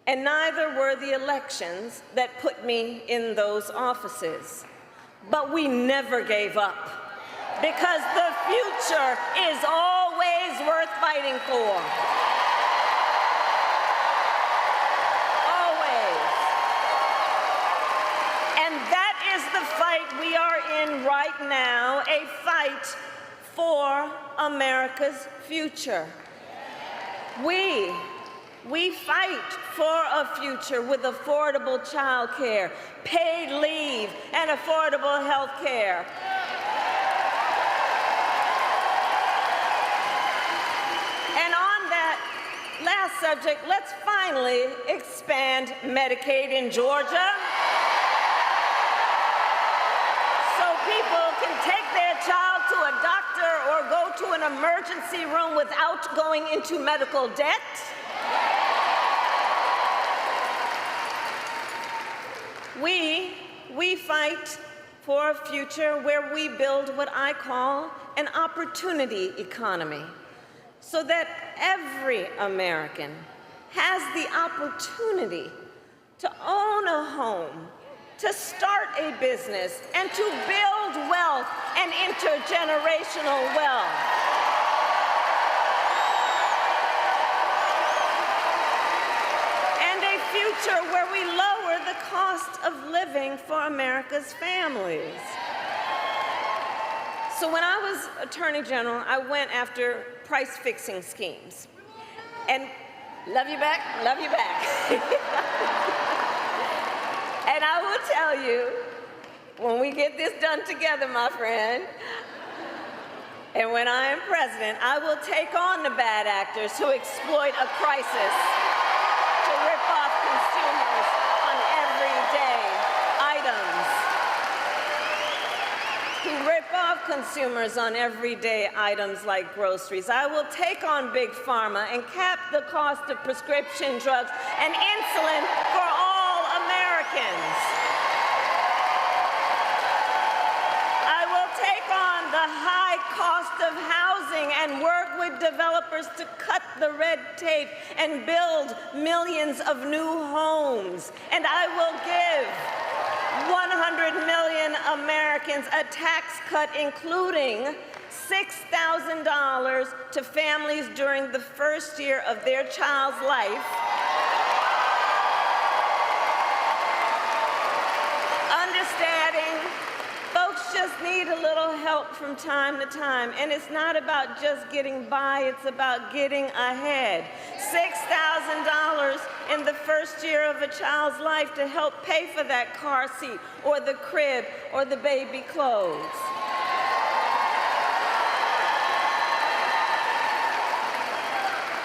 Speaker 23: and neither were the elections that put me in those offices. But we never gave up, because the future is always worth fighting for. We are in right now, a fight for America's future. We fight for a future with affordable child care, paid leave, and affordable health care. And on that last subject, let's finally expand Medicaid in Georgia. People can take their child to a doctor or go to an emergency room without going into medical debt. We fight for a future where we build what I call an opportunity economy, so that every American has the opportunity to own a home, to start a business, and to build wealth and intergenerational wealth. And a future where we lower the cost of living for America's families. So when I was Attorney General, I went after price-fixing schemes. And love you back, love you back. And I will tell you, when we get this done together, my friend, and when I am president, I will take on the bad actors who exploit a crisis to rip off consumers on everyday items. Who rip off consumers on everyday items like groceries. I will take on Big Pharma and cap the cost of prescription drugs and insulin for all Americans. I will take on the high cost of housing and work with developers to cut the red tape and build millions of new homes. And I will give 100 million Americans a tax cut, including $6,000 to families during the first year of their child's life. Understanding folks just need a little help from time to time, and it's not about just getting by, it's about getting ahead. $6,000 in the first year of a child's life to help pay for that car seat or the crib or the baby clothes.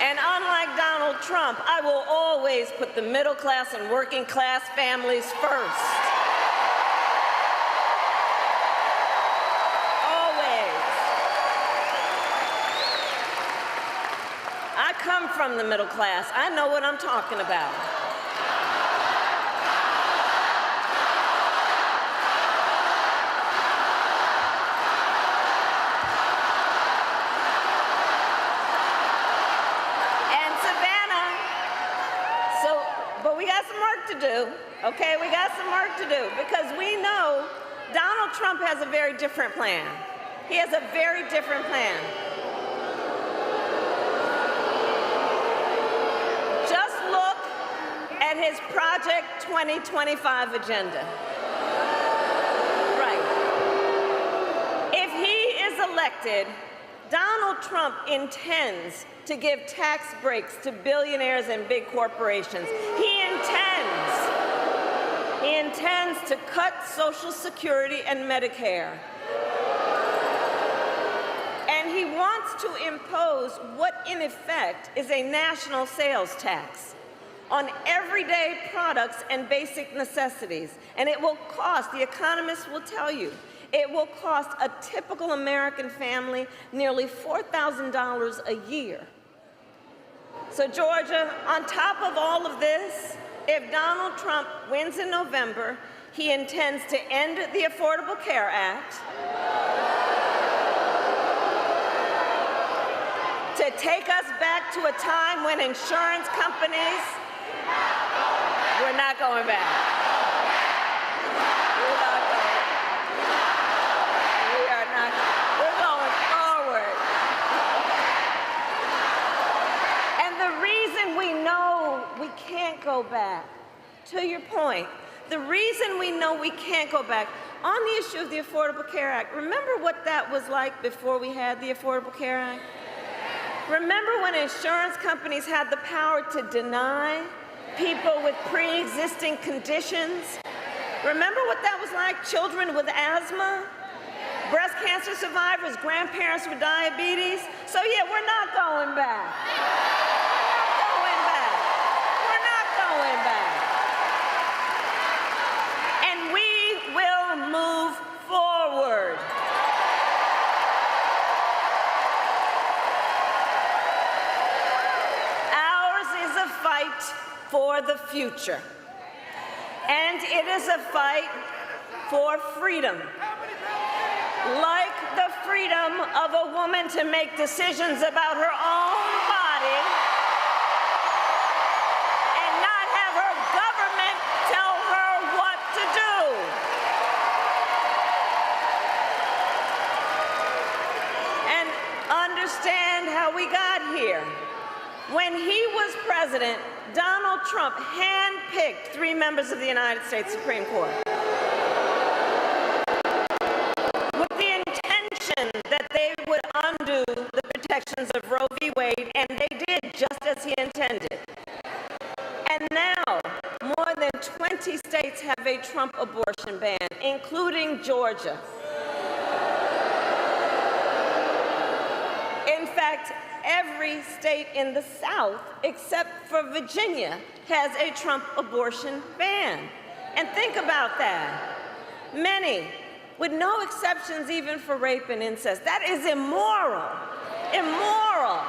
Speaker 23: And unlike Donald Trump, I will always put the middle class and working class families first. from the middle class. I know what I'm talking about. And Savannah, but we got some work to do, okay? We got some work to do because we know Donald Trump has a very different plan. He has a very different plan. Just look at his Project 2025 agenda. Right. If he is elected, Donald Trump intends to give tax breaks to billionaires and big corporations. He intends to cut Social Security and Medicare. And he wants to impose what, in effect, is a national sales tax on everyday products and basic necessities. And it will cost, the economists will tell you, it will cost a typical American family nearly $4,000 a year. So, Georgia, on top of all of this, if Donald Trump wins in November, he intends to end the Affordable Care Act, to take us back to a time when insurance companies, we're not going back. We're not going. We are not. We're going forward. And the reason we know we can't go back, to your point, the reason we know we can't go back on the issue of the Affordable Care Act, remember what that was like before we had the Affordable Care Act? Remember when insurance companies had the power to deny people with pre-existing conditions? Remember what that was like? Children with asthma, breast cancer survivors, grandparents with diabetes. So yeah, we're not going back. We're not going back. We're not going back. And we will move forward. For the future. And it is a fight for freedom. Like the freedom of a woman to make decisions about her own body and not have her government tell her what to do. And understand how we got here. When he was president, Donald Trump handpicked 3 members of the United States Supreme Court with the intention that they would undo the protections of Roe v. Wade, and they did just as he intended. And now, more than 20 states have a Trump abortion ban, including Georgia. In fact, every state in the South, except for Virginia, has a Trump abortion ban. And think about that. Many, with no exceptions even for rape and incest. That is immoral. Immoral.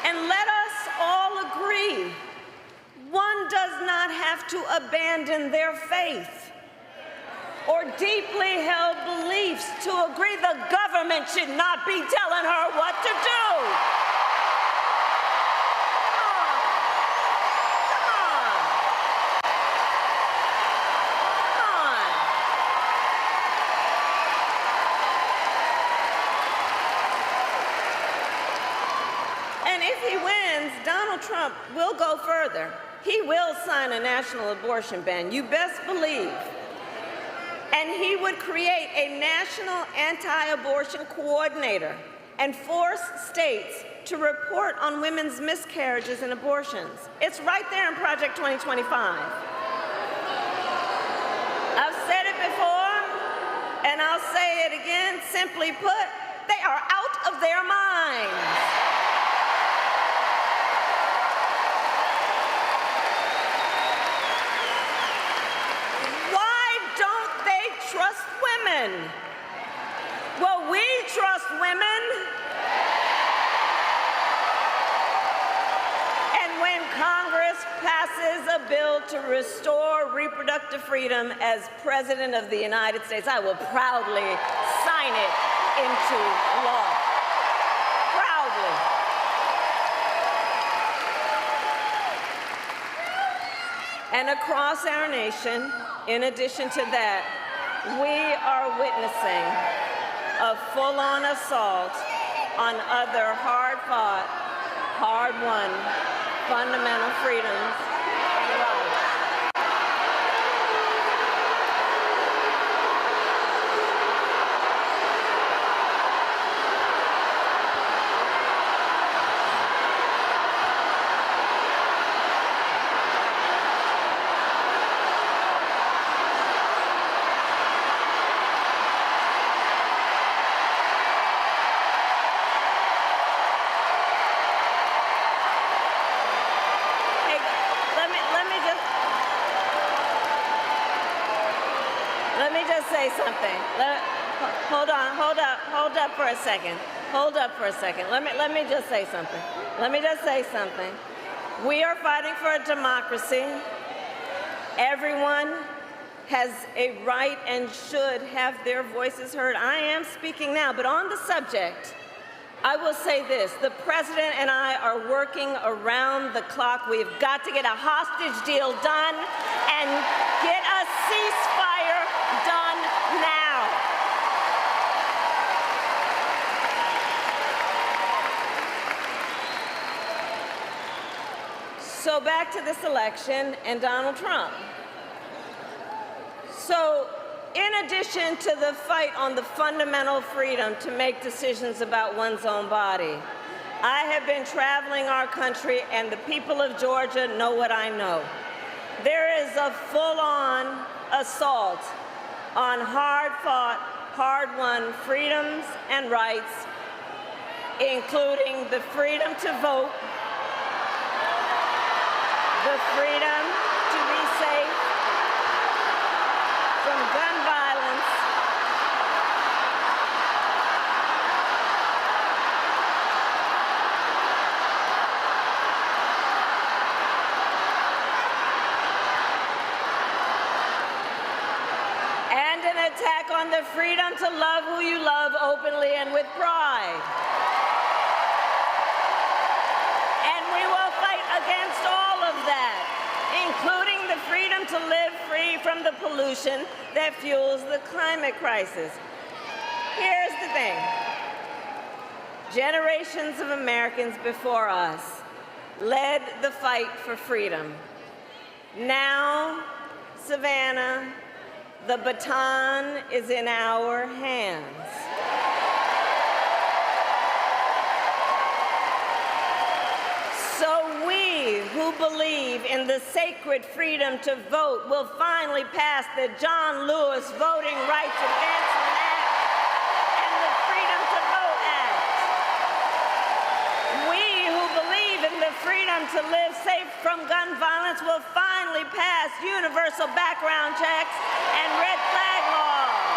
Speaker 23: And let us all agree, one does not have to abandon their faith or deeply held beliefs to agree the government should not be telling her what to do. Come on. And if he wins, Donald Trump will go further. He will sign a national abortion ban, you best believe. And he would create a national anti-abortion coordinator and force states to report on women's miscarriages and abortions. It's right there in Project 2025. I've said it before, and I'll say it again. Simply put, they are out of their minds. Trust women. Well, we trust women. House passes a bill to restore reproductive freedom as President of the United States, I will proudly sign it into law. Proudly. And across our nation, in addition to that, we are witnessing a full-on assault on other hard-fought, hard-won fundamental freedoms and rights. Say something. Hold up for a second. Hold up for a second. Let me just say something. Let me just say something. We are fighting for a democracy. Everyone has a right and should have their voices heard. I am speaking now, but on the subject, I will say this. The president and I are working around the clock. We've got to get a hostage deal done and get a ceasefire done now. So back to this election and Donald Trump. So in addition to the fight on the fundamental freedom to make decisions about one's own body, I have been traveling our country, and the people of Georgia know what I know. There is a full-on assault on hard-fought, hard-won freedoms and rights, including the freedom to vote, the freedom to be safe from gun violence, and an attack on the freedom to love who you love openly and with pride. And we will fight against all of that, including the freedom to live free from the pollution that fuels the climate crisis. Here's the thing. Generations of Americans before us led the fight for freedom. Now, Savannah, the baton is in our hands. So we who believe in the sacred freedom to vote will finally pass the John Lewis Voting Rights Advancement Act and the Freedom to Vote Act. We who believe in the freedom to live safe from gun violence will finally pass universal background checks and red flag laws.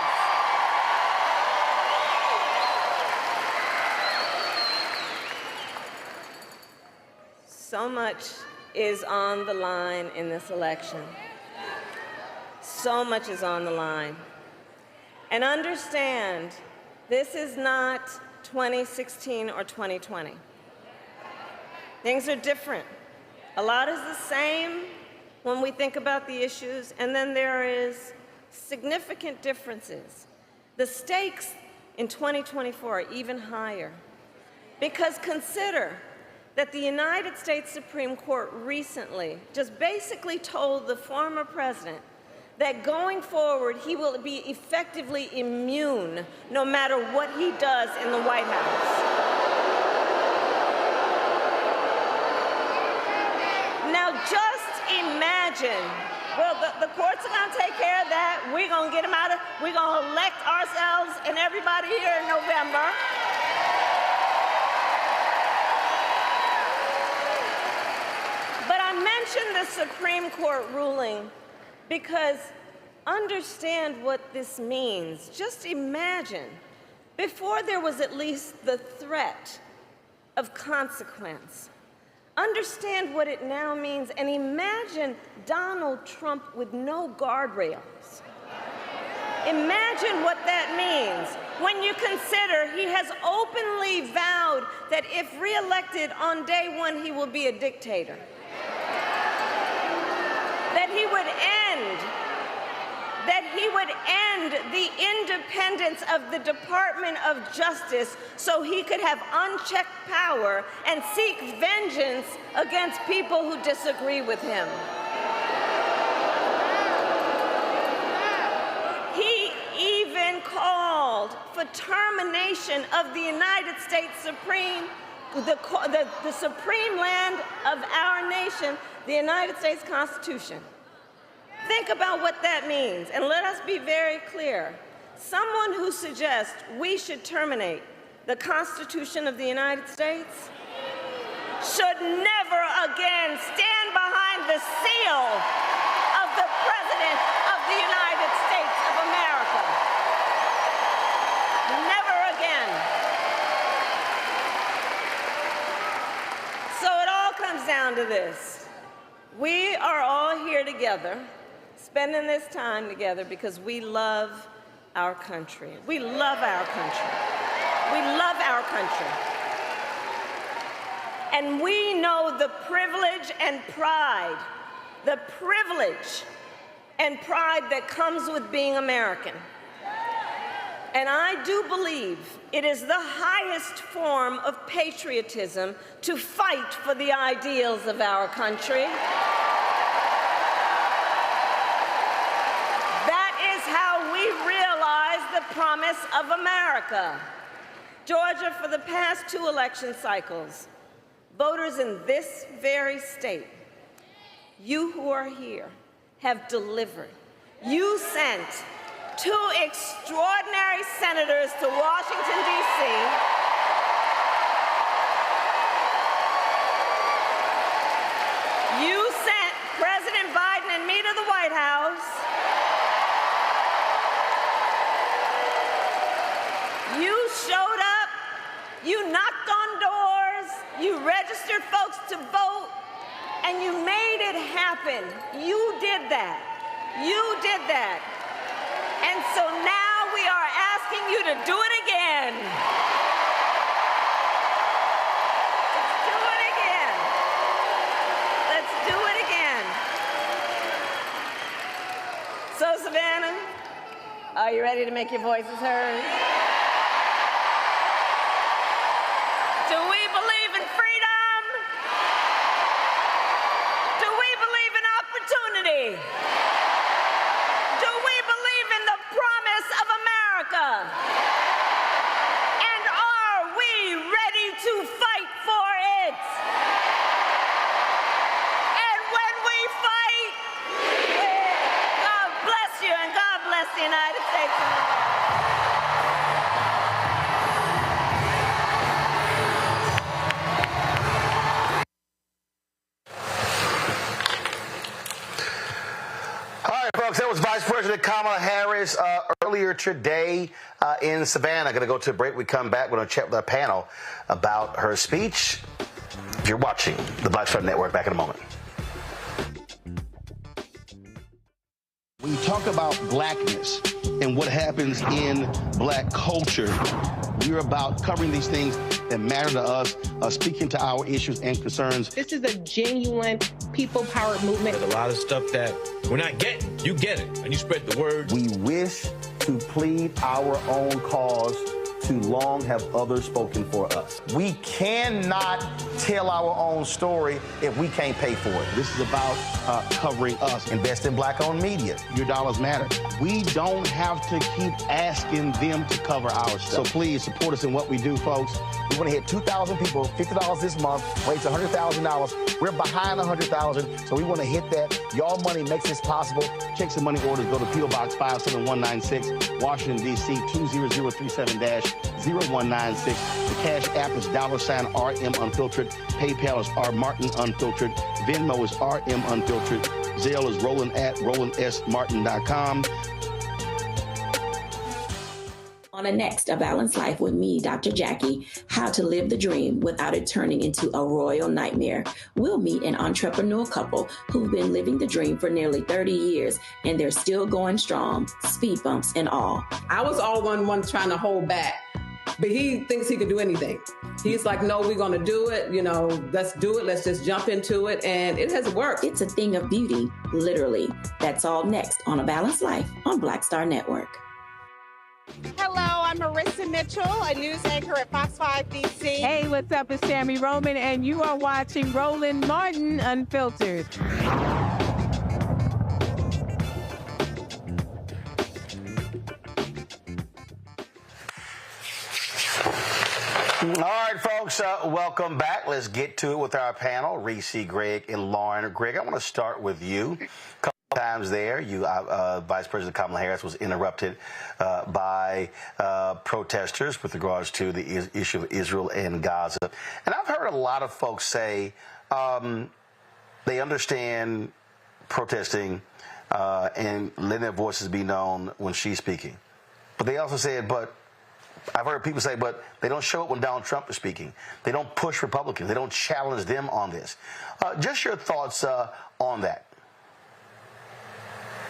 Speaker 23: So much is on the line in this election. So much is on the line. And understand, this is not 2016 or 2020. Things are different. A lot is the same when we think about the issues, and then there is significant differences. The stakes in 2024 are even higher, because consider that the United States Supreme Court recently just basically told the former president that going forward he will be effectively immune no matter what he does in the White House. Now just imagine, well, the courts are gonna take care of that. We're gonna get them out of, we're gonna elect ourselves and everybody here in November. But I mentioned the Supreme Court ruling because understand what this means. Just imagine, before there was at least the threat of consequence, understand what it now means, and imagine Donald Trump with no guardrails. Imagine what that means when you consider he has openly vowed that if reelected on day one, he will be a dictator. That he would end the independence of the Department of Justice so he could have unchecked power and seek vengeance against people who disagree with him. He even called for termination of the United States Supreme, the supreme land of our nation, the United States Constitution. Think about what that means, and let us be very clear. Someone who suggests we should terminate the Constitution of the United States should never again stand behind the seal of the President of the United States of America. Never again. So it all comes down to this. We are all here together, spending this time together because we love our country. We love our country. We love our country. And we know the privilege and pride that comes with being American. And I do believe it is the highest form of patriotism to fight for the ideals of our country. Promise of America. Georgia, for the past 2 election cycles, voters in this very state, you who are here, have delivered. You sent 2 extraordinary senators to Washington, D.C. You sent President Biden and me to the White House. You showed up, you knocked on doors, you registered folks to vote, and you made it happen. You did that. You did that. And so now we are asking you to do it again. Let's do it again. Let's do it again. So, Savannah, are you ready to make your voices heard? Do we believe in freedom? Do we believe in opportunity? Do we believe in the promise of America? And are we ready to fight for it? And when we fight, God bless you and God bless the United States of America.
Speaker 9: Folks, that was Vice President Kamala Harris earlier today in Savannah. Going to go to a break. We come back. We're going to chat with our panel about her speech. If you're watching the Black Star Network, back in a moment. When you talk about blackness and what happens in black culture, we're about covering these things that matter to us, speaking to our issues and concerns.
Speaker 4: This is a genuine people-powered movement.
Speaker 3: There's a lot of stuff that we're not getting. You get it, and you spread the word.
Speaker 9: We wish to plead our own cause. Too long have others spoken for us. We cannot tell our own story if we can't pay for it. This is about covering us. Invest in black-owned media. Your dollars matter. We don't have to keep asking them to cover our stuff. So please support us in what we do, folks. We want to hit 2,000 people, $50 this month, raise $100,000. We're behind 100,000, so we want to hit that. Y'all money makes this possible. Check some money orders. Go to P.O. Box 57196, Washington, D.C. 20037-0196. The Cash App is $RM Unfiltered. PayPal is R Martin Unfiltered. Venmo is RM Unfiltered. Zelle is Roland@RolandSMartin.com.
Speaker 5: On the next A Balanced Life with me, Dr. Jackie, how to live the dream without it turning into a royal nightmare. We'll meet an entrepreneurial couple who've been living the dream for nearly 30 years, and they're still going strong, speed bumps and all.
Speaker 7: I was all one trying to hold back, but he thinks he can do anything. He's like, no, we're going to do it. Let's do it. Let's just jump into it. And it has worked.
Speaker 5: It's a thing of beauty, literally. That's all next on A Balanced Life on Black Star Network.
Speaker 8: Hello, I'm Marissa Mitchell, a news anchor at Fox 5 DC.
Speaker 16: Hey, what's up? It's Tammy Roman, and you are watching Roland Martin Unfiltered.
Speaker 9: All right, folks, welcome back. Let's get to it with our panel, Reese, Greg, and Lauren. Greg, I want to start with you. Times there, Vice President Kamala Harris was interrupted by protesters with regards to the issue of Israel and Gaza. And I've heard a lot of folks say they understand protesting and letting their voices be known when she's speaking. But they also said, I've heard people say, but they don't show up when Donald Trump is speaking. They don't push Republicans. They don't challenge them on this. Just your thoughts on that.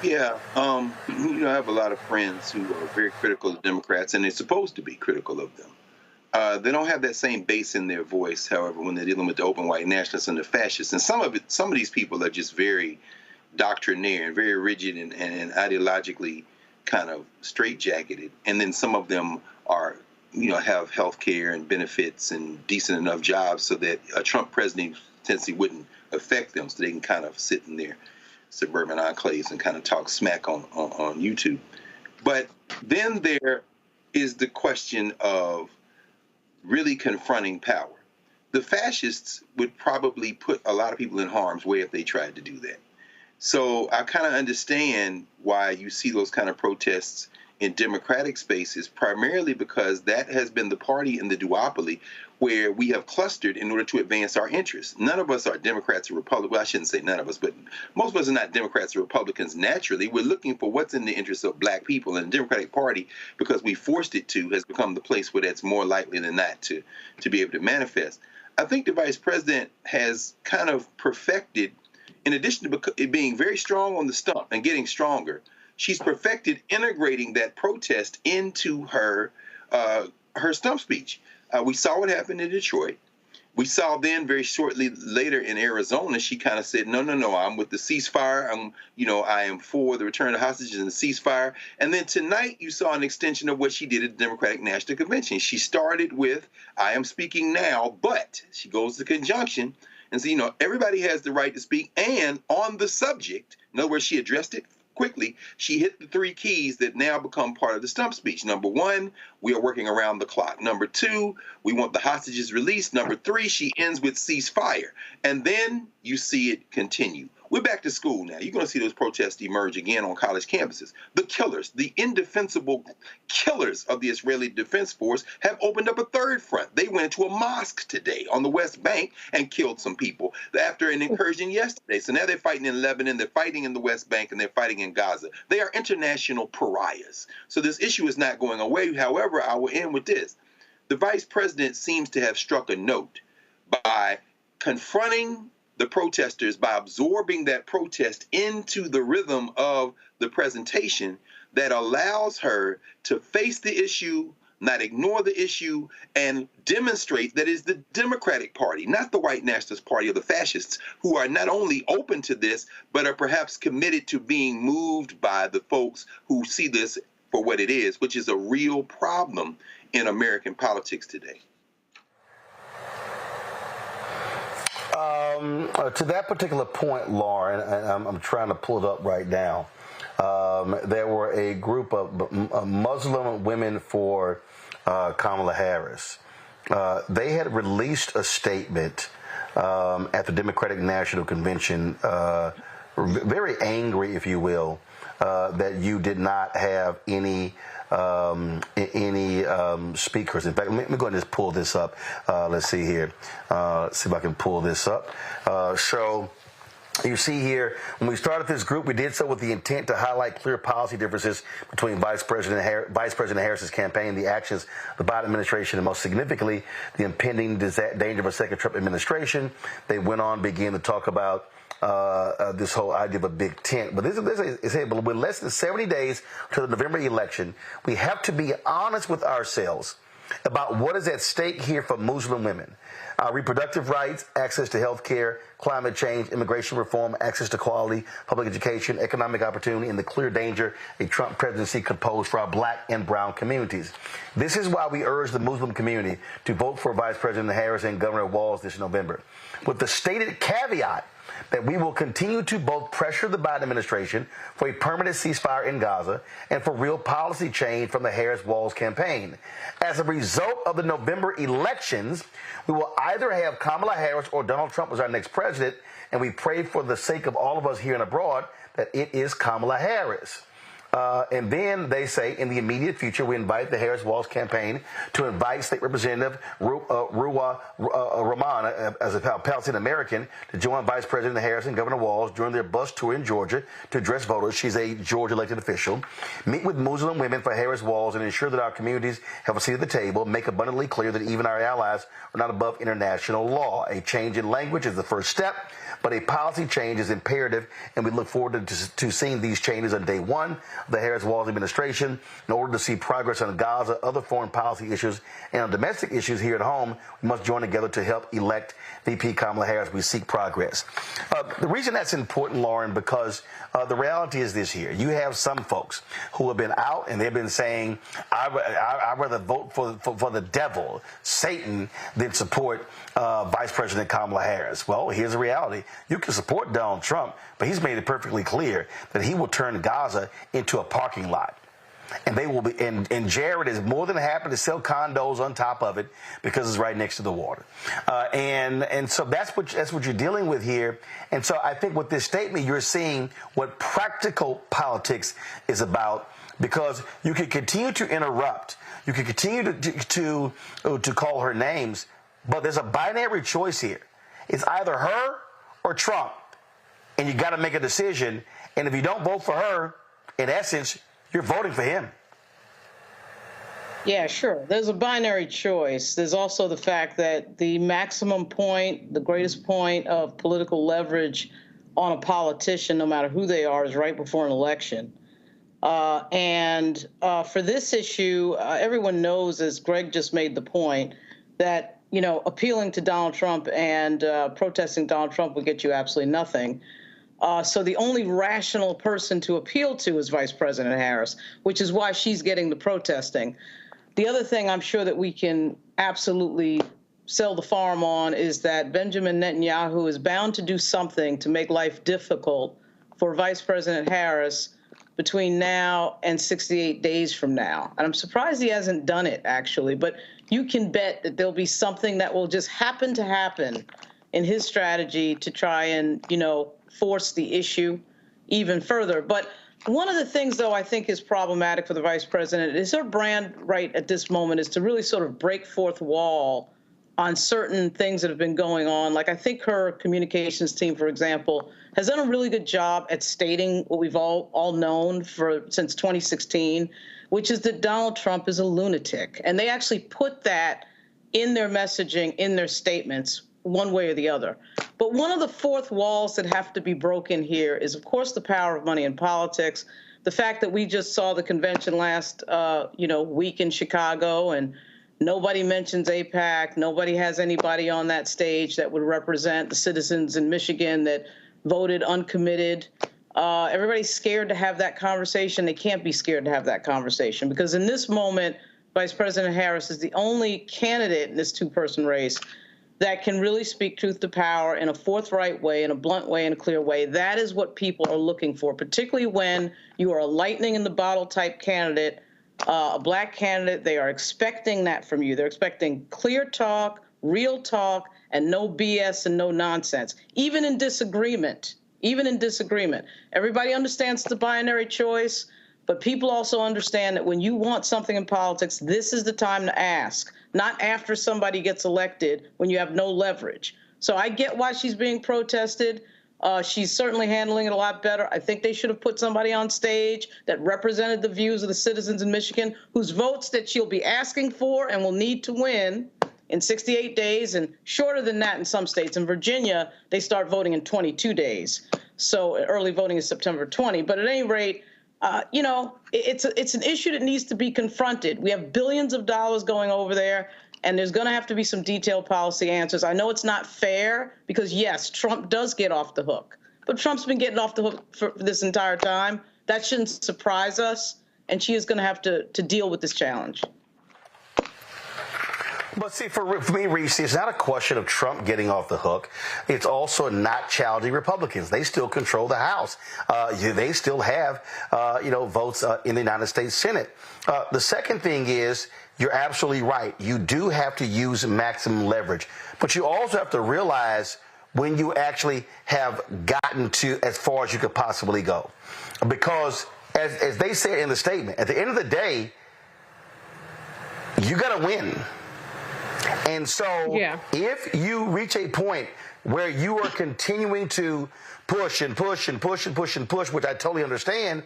Speaker 12: Yeah, I have a lot of friends who are very critical of Democrats, and they're supposed to be critical of them. They don't have that same bass in their voice, however, when they're dealing with the open white nationalists and the fascists. And some of these people are just very doctrinaire and very rigid and ideologically kind of straitjacketed. And then some of them are, have health care and benefits and decent enough jobs so that a Trump presidency wouldn't affect them, so they can kind of sit in their suburban enclaves and kind of talk smack on YouTube. But then there is the question of really confronting power. The fascists would probably put a lot of people in harm's way if they tried to do that. So I kind of understand why you see those kind of protests in Democratic spaces, primarily because that has been the party in the duopoly where we have clustered in order to advance our interests. None of us are Democrats or Republicans. Well, I shouldn't say none of us, but most of us are not Democrats or Republicans naturally. We're looking for what's in the interests of black people, and the Democratic Party, because we forced it to, has become the place where that's more likely than not to be able to manifest. I think the vice president has kind of perfected, in addition to being very strong on the stump and getting stronger, she's perfected integrating that protest into her stump speech. We saw what happened in Detroit. We saw then very shortly later in Arizona, she kind of said, no, I'm with the ceasefire. I am for the return of hostages and the ceasefire. And then tonight you saw an extension of what she did at the Democratic National Convention. She started with, I am speaking now, but she goes to conjunction and says, everybody has the right to speak. And on the subject, in other words, she addressed it quickly, she hit the three keys that now become part of the stump speech. Number one, we are working around the clock. Number two, we want the hostages released. Number three, she ends with ceasefire. And then you see it continue. We're back to school now. You're going to see those protests emerge again on college campuses. The killers, the indefensible killers of the Israeli Defense Force have opened up a third front. They went into a mosque today on the West Bank and killed some people after an incursion yesterday. So now they're fighting in Lebanon, they're fighting in the West Bank, and they're fighting in Gaza. They are international pariahs. So this issue is not going away. However, I will end with this. The vice president seems to have struck a note by confronting the protesters, by absorbing that protest into the rhythm of the presentation that allows her to face the issue, not ignore the issue, and demonstrate that it's the Democratic Party, not the white nationalist party or the fascists, who are not only open to this, but are perhaps committed to being moved by the folks who see this for what it is, which is a real problem in American politics today.
Speaker 9: To that particular point, Lauren, I'm trying to pull it up right now. There were a group of Muslim women for Kamala Harris. They had released a statement at the Democratic National Convention, very angry, if you will, that you did not have any speakers. In fact, let me go ahead and just pull this up. Let's see here. Let's see if I can pull this up. So You see here, when we started this group, we did so with the intent to highlight clear policy differences between Vice President Harris's campaign, the actions of the Biden administration, and most significantly, the impending danger of a second Trump administration. They went on, began to talk about this whole idea of a big tent. But this is with less than 70 days to the November election, we have to be honest with ourselves about what is at stake here for Muslim women. Reproductive rights, access to health care, climate change, immigration reform, access to quality public education, economic opportunity, and the clear danger a Trump presidency could pose for our black and brown communities. This is why we urge the Muslim community to vote for Vice President Harris and Governor Walz this November, with the stated caveat that we will continue to both pressure the Biden administration for a permanent ceasefire in Gaza and for real policy change from the Harris-Walz campaign. As a result of the November elections, we will either have Kamala Harris or Donald Trump as our next president, and we pray for the sake of all of us here and abroad that it is Kamala Harris. And then they say, in the immediate future, we invite the Harris-Walz campaign to invite State Representative Ruwa Rahman, as a Palestinian American, to join Vice President Harris and Governor Walz during their bus tour in Georgia to address voters. She's a Georgia elected official. Meet with Muslim women for Harris-Walz and ensure that our communities have a seat at the table. Make abundantly clear that even our allies are not above international law. A change in language is the first step, but a policy change is imperative, and we look forward to seeing these changes on day one of the Harris-Walz administration. In order to see progress on Gaza, other foreign policy issues, and on domestic issues here at home, we must join together to help elect VP Kamala Harris. We seek progress. The reason that's important, Lauren, because the reality is this here. You have some folks who have been out and they've been saying, I'd rather vote for the devil, Satan, than support Vice President Kamala Harris. Well, here's the reality. You can support Donald Trump, but he's made it perfectly clear that he will turn Gaza into a parking lot. And they will be, and Jared is more than happy to sell condos on top of it because it's right next to the water. And so that's what you're dealing with here. And so I think with this statement, you're seeing what practical politics is about, because you can continue to interrupt. You can continue to call her names, but there's a binary choice here. It's either her or Trump, and you got to make a decision. And if you don't vote for her, in essence, you're voting for him.
Speaker 11: Yeah, sure. There's a binary choice. There's also the fact that the maximum point, the greatest point of political leverage on a politician, no matter who they are, is right before an election. And for this issue, everyone knows, as Greg just made the point, that appealing to Donald Trump and protesting Donald Trump would get you absolutely nothing. So the only rational person to appeal to is Vice President Harris, which is why she's getting the protesting. The other thing I'm sure that we can absolutely sell the farm on is that Benjamin Netanyahu is bound to do something to make life difficult for Vice President Harris between now and 68 days from now. And I'm surprised he hasn't done it, actually. But you can bet that there'll be something that will just happen to happen in his strategy to try and, force the issue even further. But one of the things, though, I think is problematic for the vice president is her brand right at this moment is to really sort of break fourth wall on certain things that have been going on. Like, I think her communications team, for example, has done a really good job at stating what we've all known since 2016, which is that Donald Trump is a lunatic. And they actually put that in their messaging, in their statements, one way or the other. But one of the fourth walls that have to be broken here is, of course, the power of money in politics. The fact that we just saw the convention last, week in Chicago, and nobody mentions AIPAC. Nobody has anybody on that stage that would represent the citizens in Michigan that voted uncommitted. Everybody's scared to have that conversation. They can't be scared to have that conversation because in this moment, Vice President Harris is the only candidate in this two-person race that can really speak truth to power in a forthright way, in a blunt way, in a clear way. That is what people are looking for, particularly when you are a lightning-in-the-bottle type candidate, a black candidate. They are expecting that from you. They're expecting clear talk, real talk, and no BS and no nonsense, even in disagreement. Even in disagreement. Everybody understands the binary choice, but people also understand that when you want something in politics, this is the time to ask, not after somebody gets elected when you have no leverage. So I get why she's being protested. She's certainly handling it a lot better. I think they should have put somebody on stage that represented the views of the citizens in Michigan, whose votes that she'll be asking for and will need to win in 68 days, and shorter than that in some states. In Virginia, they start voting in 22 days. So early voting is September 20. But at any rate, you know, it's an issue that needs to be confronted. We have billions of dollars going over there, and there's going to have to be some detailed policy answers. I know it's not fair because, yes, Trump does get off the hook, but Trump's been getting off the hook for this entire time. That shouldn't surprise us, and she is going to have to deal with this challenge.
Speaker 9: But see, for me, Reese, it's not a question of Trump getting off the hook. It's also not challenging Republicans. They still control the House. They still have, votes in the United States Senate. The second thing is, you're absolutely right. You do have to use maximum leverage. But you also have to realize when you actually have gotten to as far as you could possibly go. Because, as they said in the statement, at the end of the day, you got to win. And so if you reach a point where you are continuing to push and push and push and push and push, which I totally understand,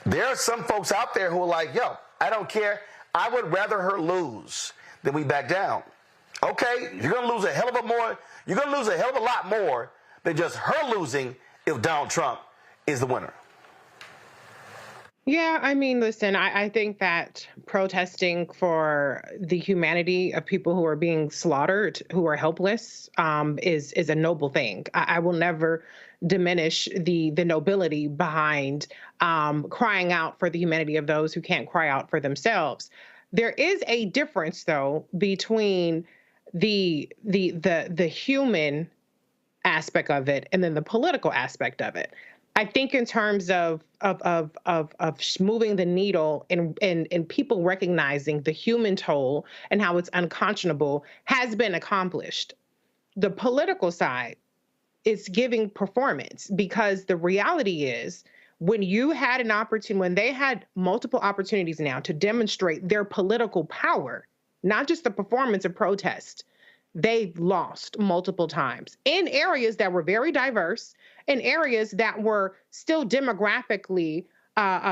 Speaker 9: there are some folks out there who are like, yo, I don't care. I would rather her lose than we back down. Okay, you're going to lose a hell of a more. You're going to lose a hell of a lot more than just her losing if Donald Trump is the winner.
Speaker 4: Yeah, I mean, listen, I think that protesting for the humanity of people who are being slaughtered, who are helpless, is a noble thing. I will never diminish the nobility behind crying out for the humanity of those who can't cry out for themselves. There is a difference, though, between the human aspect of it and then the political aspect of it. I think in terms of moving the needle and people recognizing the human toll and how it's unconscionable has been accomplished. The political side is giving performance, because the reality is when you had an opportunity, when they had multiple opportunities now to demonstrate their political power, not just the performance of protest, they lost multiple times in areas that were very diverse, in areas that were still demographically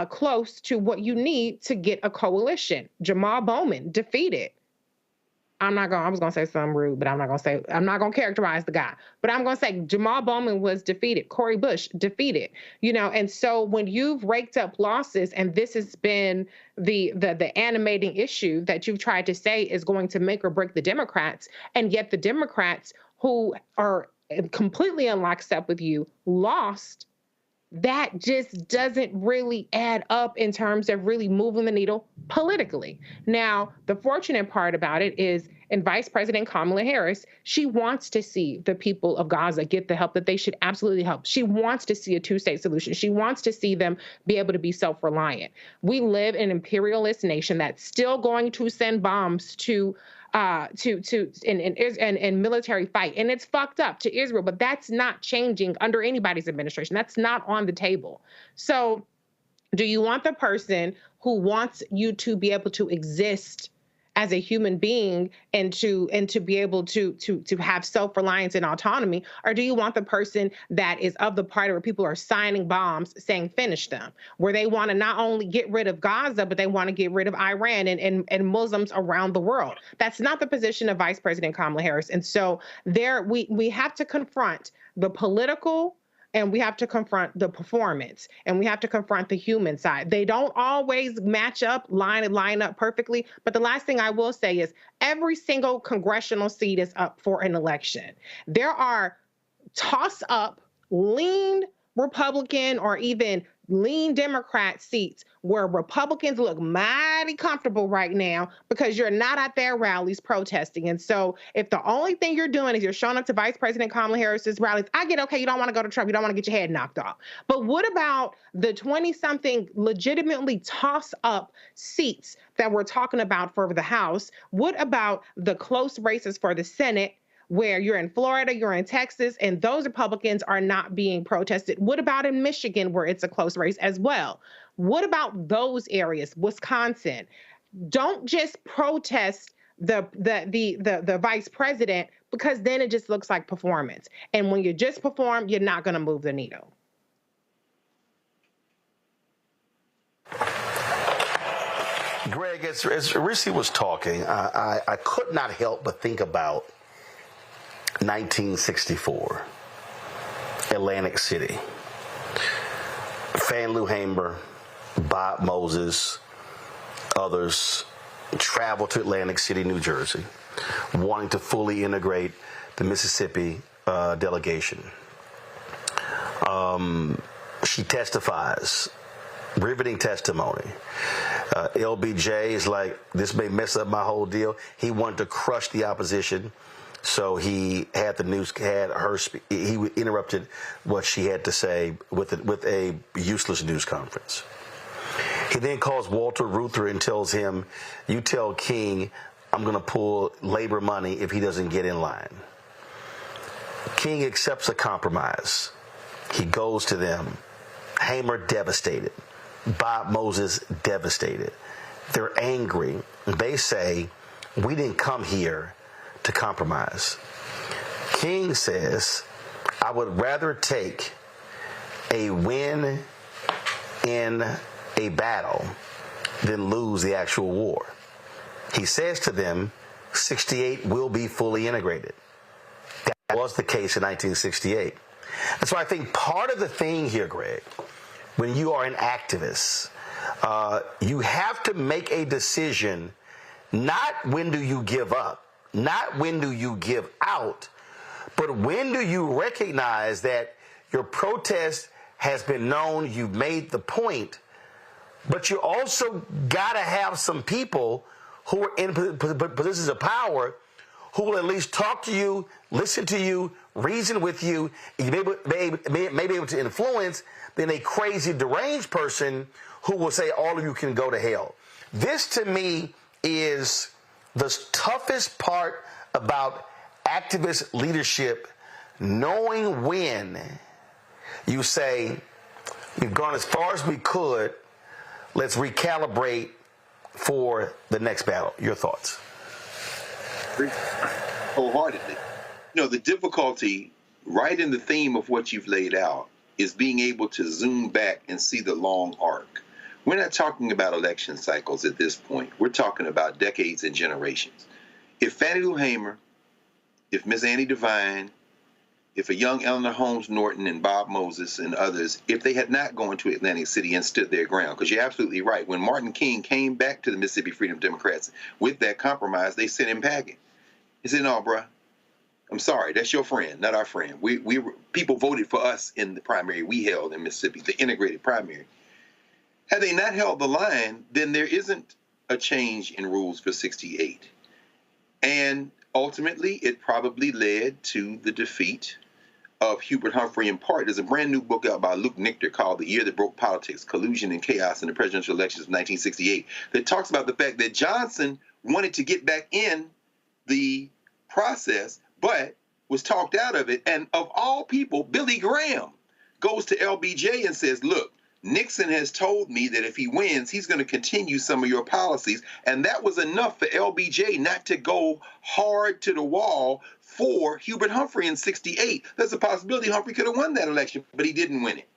Speaker 4: close to what you need to get a coalition. Jamal Bowman defeated. I was going to say something rude, but I'm not going to characterize the guy, but I'm going to say Jamal Bowman was defeated. Cori Bush defeated, and so when you've raked up losses, and this has been the animating issue that you've tried to say is going to make or break the Democrats, and yet the Democrats who are completely in lockstep with you lost, that just doesn't really add up in terms of really moving the needle politically. Now, the fortunate part about it is, in Vice President Kamala Harris, she wants to see the people of Gaza get the help that they should absolutely help. She wants to see a two-state solution. She wants to see them be able to be self-reliant. We live in an imperialist nation that's still going to send bombs to military fight. And it's fucked up to Israel, but that's not changing under anybody's administration. That's not on the table. So do you want the person who wants you to be able to exist as a human being and to be able to have self-reliance and autonomy? Or do you want the person that is of the party where people are signing bombs saying finish them, where they want to not only get rid of Gaza, but they want to get rid of Iran and Muslims around the world? That's not the position of Vice President Kamala Harris. And so we have to confront the political, and we have to confront the performance, and we have to confront the human side. They don't always match up, line up perfectly. But the last thing I will say is every single congressional seat is up for an election. There are toss-up, lean Republican or even lean Democrat seats where Republicans look mighty comfortable right now because you're not at their rallies protesting. And so if the only thing you're doing is you're showing up to Vice President Kamala Harris's rallies, I get, okay, you don't want to go to Trump, you don't want to get your head knocked off. But what about the 20-something legitimately toss-up seats that we're talking about for the House? What about the close races for the Senate, where you're in Florida, you're in Texas, and those Republicans are not being protested? What about in Michigan, where it's a close race as well? What about those areas? Wisconsin. Don't just protest the vice president, because then it just looks like performance. And when you just perform, you're not going to move the needle.
Speaker 9: Greg, as Rissi was talking, I could not help but think about 1964, Atlantic City. Fannie Lou Hamer, Bob Moses, others traveled to Atlantic City, New Jersey, wanting to fully integrate the Mississippi delegation. She testifies, riveting testimony. LBJ is like, this may mess up my whole deal. He wanted to crush the opposition, so he had he interrupted what she had to say with a useless news conference. He then calls Walter Reuther and tells him, you tell King I'm going to pull labor money if he doesn't get in line. King accepts a compromise. He goes to them. Hamer devastated. Bob Moses devastated. They're angry. They say, we didn't come here to compromise. King says, I would rather take a win in a battle than lose the actual war. He says to them, 68 will be fully integrated. That was the case in 1968. And so I think part of the thing here, Greg, when you are an activist, you have to make a decision, not when do you give up, not when do you give out, but when do you recognize that your protest has been known, you've made the point, but you also got to have some people who are in positions of power who will at least talk to you, listen to you, reason with you, you may be able to influence than a crazy, deranged person who will say all of you can go to hell. This, to me, is the toughest part about activist leadership, knowing when you say, we've gone as far as we could, let's recalibrate for the next battle. Your thoughts?
Speaker 12: Wholeheartedly. You know, the difficulty right in the theme of what you've laid out is being able to zoom back and see the long arc. We're not talking about election cycles at this point. We're talking about decades and generations. If Fannie Lou Hamer, if Miss Annie Devine, if a young Eleanor Holmes Norton and Bob Moses and others, if they had not gone to Atlantic City and stood their ground, because you're absolutely right, when Martin King came back to the Mississippi Freedom Democrats with that compromise, they sent him packing. He said, no, bruh, I'm sorry, that's your friend, not our friend. People voted for us in the primary we held in Mississippi, the integrated primary. Had they not held the line, then there isn't a change in rules for 68. And ultimately, it probably led to the defeat of Hubert Humphrey in part. There's a brand new book out by Luke Nichter called The Year That Broke Politics, Collusion and Chaos in the Presidential Elections of 1968 that talks about the fact that Johnson wanted to get back in the process, but was talked out of it. And of all people, Billy Graham goes to LBJ and says, look, Nixon has told me that if he wins, he's going to continue some of your policies. And that was enough for LBJ not to go hard to the wall for Hubert Humphrey in 68. There's a possibility Humphrey could have won that election, but he didn't win it.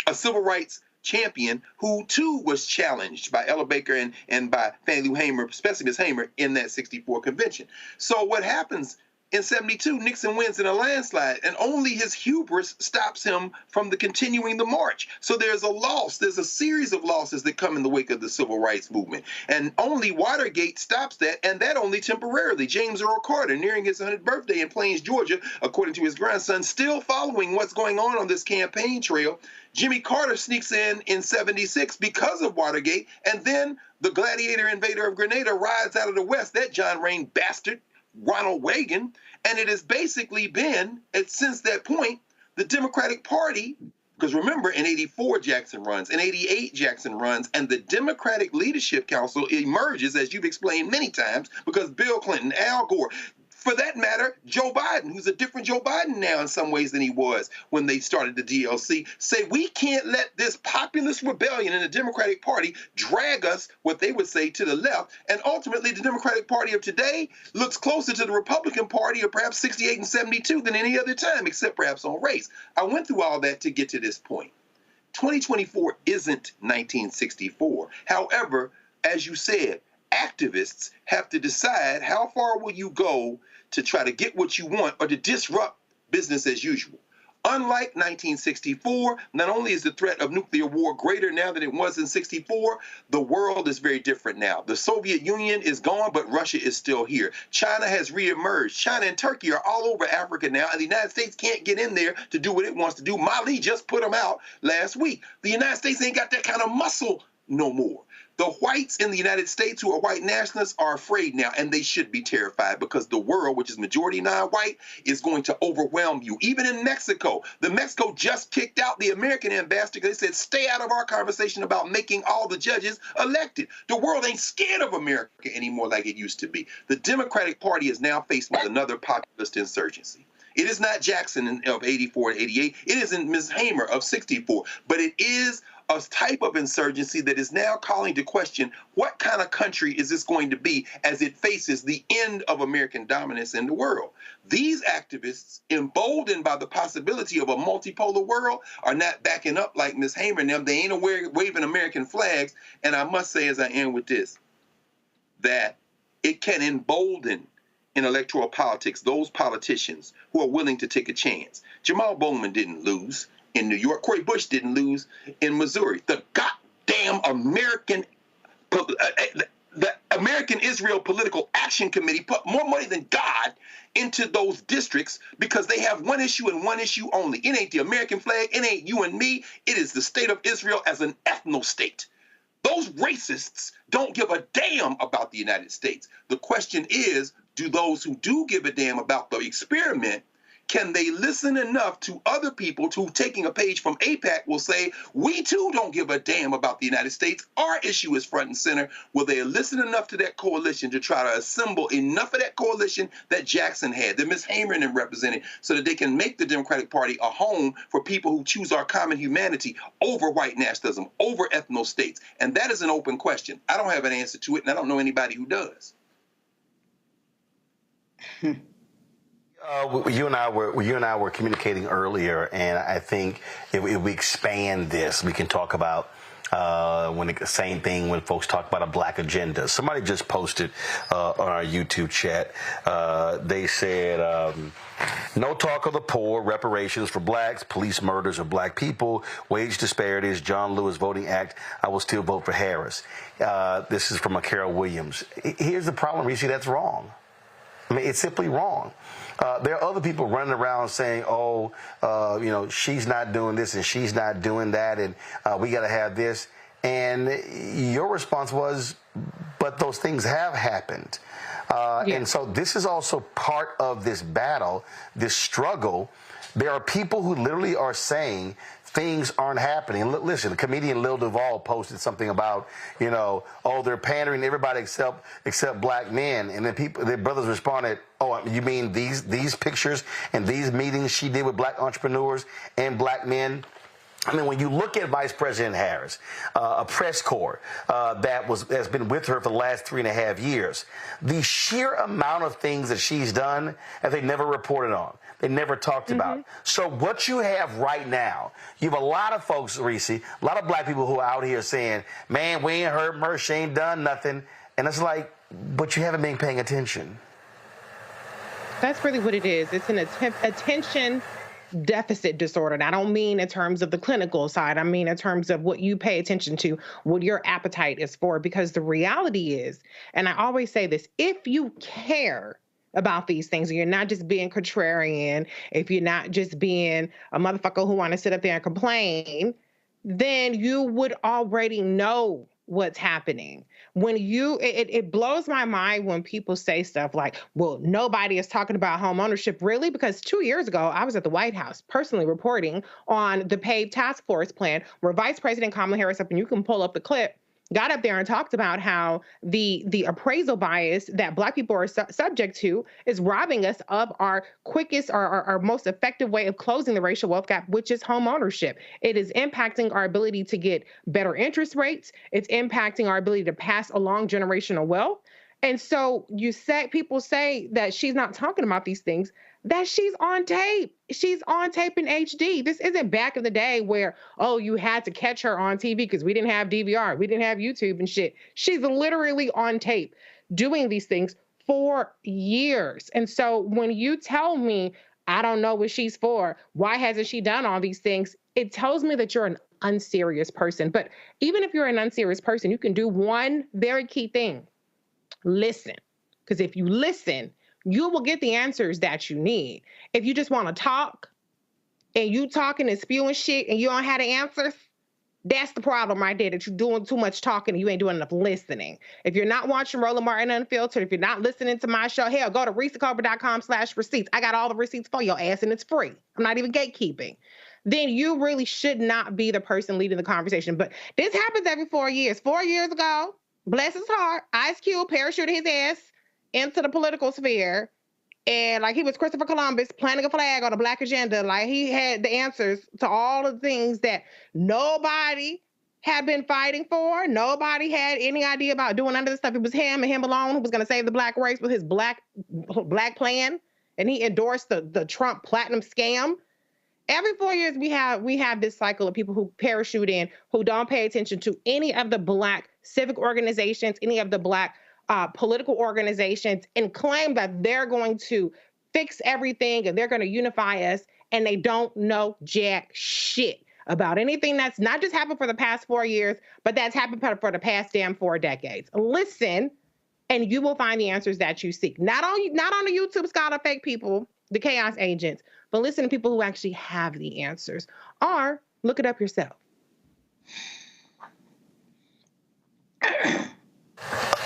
Speaker 12: A civil rights champion who, too, was challenged by Ella Baker and by Fannie Lou Hamer, especially Ms. Hamer, in that 64 convention. So what happens in 72, Nixon wins in a landslide, and only his hubris stops him from continuing the march. So there's a loss. There's a series of losses that come in the wake of the civil rights movement. And only Watergate stops that, and that only temporarily. James Earl Carter, nearing his 100th birthday in Plains, Georgia, according to his grandson, still following what's going on this campaign trail. Jimmy Carter sneaks in 76 because of Watergate, and then the gladiator invader of Grenada rides out of the West, that John Rain bastard, Ronald Reagan, and it has basically been, since that point, the Democratic Party, because remember, in 84, Jackson runs, in 88, Jackson runs, and the Democratic Leadership Council emerges, as you've explained many times, because Bill Clinton, Al Gore, for that matter, Joe Biden, who's a different Joe Biden now in some ways than he was when they started the DLC, say we can't let this populist rebellion in the Democratic Party drag us, what they would say, to the left. And ultimately, the Democratic Party of today looks closer to the Republican Party of perhaps 68 and 72 than any other time, except perhaps on race. I went through all that to get to this point. 2024 isn't 1964. However, as you said, activists have to decide how far will you go to try to get what you want or to disrupt business as usual. Unlike 1964, not only is the threat of nuclear war greater now than it was in 64, the world is very different now. The Soviet Union is gone, but Russia is still here. China has reemerged. China and Turkey are all over Africa now, and the United States can't get in there to do what it wants to do. Mali just put them out last week. The United States ain't got that kind of muscle no more. The whites in the United States who are white nationalists are afraid now, and they should be terrified because the world, which is majority non-white, is going to overwhelm you. Even in Mexico, Mexico just kicked out the American ambassador because they said, stay out of our conversation about making all the judges elected. The world ain't scared of America anymore like it used to be. The Democratic Party is now faced with another populist insurgency. It is not Jackson of 84 and 88. It isn't Ms. Hamer of 64, but it is a type of insurgency that is now calling to question what kind of country is this going to be as it faces the end of American dominance in the world. These activists, emboldened by the possibility of a multipolar world, are not backing up like Ms. Hamer and them. They ain't waving American flags. And I must say, as I end with this, that it can embolden in electoral politics those politicians who are willing to take a chance. Jamal Bowman didn't lose in New York. Cori Bush didn't lose in Missouri. The goddamn the American Israel Political Action Committee put more money than God into those districts because they have one issue and one issue only. It ain't the American flag. It ain't you and me. It is the state of Israel as an ethno-state. Those racists don't give a damn about the United States. The question is, do those who do give a damn about the experiment, can they listen enough to other people who, taking a page from AIPAC, will say, we too don't give a damn about the United States. Our issue is front and center. Will they listen enough to that coalition to try to assemble enough of that coalition that Jackson had, that Ms. Hamer and them represented, so that they can make the Democratic Party a home for people who choose our common humanity over white nationalism, over ethno-states? And that is an open question. I don't have an answer to it, and I don't know anybody who does.
Speaker 9: You and I were communicating earlier, and I think if we expand this, we can talk about same thing when folks talk about a black agenda. Somebody just posted on our YouTube chat. They said, no talk of the poor, reparations for blacks, police murders of black people, wage disparities, John Lewis Voting Act. I will still vote for Harris. This is from a Carol Williams. Here's the problem, Rishi, that's wrong. I mean, it's simply wrong. There are other people running around saying, she's not doing this and she's not doing that, and we got to have this. And your response was, but those things have happened. And so this is also part of this battle, this struggle. There are people who literally are saying things aren't happening. Listen, the comedian Lil Duval posted something about, they're pandering to everybody except black men. And then their brothers responded, oh, you mean these pictures and these meetings she did with black entrepreneurs and black men? I mean, when you look at Vice President Harris, a press corps that's been with her for the last 3.5 years, the sheer amount of things that she's done that they never reported on, they never talked about. So what you have right now, you have a lot of folks, Reese, a lot of black people who are out here saying, man, we ain't heard her, she ain't done nothing. And it's like, but you haven't been paying attention.
Speaker 4: That's really what it is. It's an attention deficit disorder. And I don't mean in terms of the clinical side. I mean in terms of what you pay attention to, what your appetite is for. Because the reality is, and I always say this, if you care about these things, and you're not just being contrarian, if you're not just being a motherfucker who want to sit up there and complain, then you would already know what's happening. When it blows my mind when people say stuff like, well, nobody is talking about home ownership. Really? Because 2 years ago, I was at the White House personally reporting on the PAVE task force plan where Vice President Kamala Harris, and you can pull up the clip, got up there and talked about how the appraisal bias that Black people are subject to is robbing us of our quickest or our most effective way of closing the racial wealth gap, which is home ownership. It is impacting our ability to get better interest rates. It's impacting our ability to pass along generational wealth. And so people say that she's not talking about these things, that she's on tape. She's on tape in HD. This isn't back in the day where, oh, you had to catch her on TV because we didn't have DVR. We didn't have YouTube and shit. She's literally on tape doing these things for years. And so when you tell me, I don't know what she's for, why hasn't she done all these things? It tells me that you're an unserious person. But even if you're an unserious person, you can do one very key thing. Listen. Because if you listen, you will get the answers that you need. If you just want to talk and you talking and spewing shit and you don't have the answers, that's the problem right there, that you're doing too much talking and you ain't doing enough listening. If you're not watching Roland Martin Unfiltered, if you're not listening to my show, hell, go to RisaCover.com/receipts. I got all the receipts for your ass and it's free. I'm not even gatekeeping. Then you really should not be the person leading the conversation. But this happens every 4 years. 4 years ago, bless his heart, Ice Cube parachuted his ass into the political sphere, and like he was Christopher Columbus planting a flag on a Black agenda, like he had the answers to all the things that nobody had been fighting for. Nobody had any idea about doing none of this stuff. It was him and him alone who was going to save the Black race with his black plan, and he endorsed the Trump platinum scam. Every 4 years, we have this cycle of people who parachute in, who don't pay attention to any of the Black civic organizations, any of the Black political organizations, and claim that they're going to fix everything and they're going to unify us, and they don't know jack shit about anything that's not just happened for the past 4 years, but that's happened for the past damn 4 decades. Listen, and you will find the answers that you seek. Not on the YouTube scholar fake people, the chaos agents, but listen to people who actually have the answers, or look it up yourself.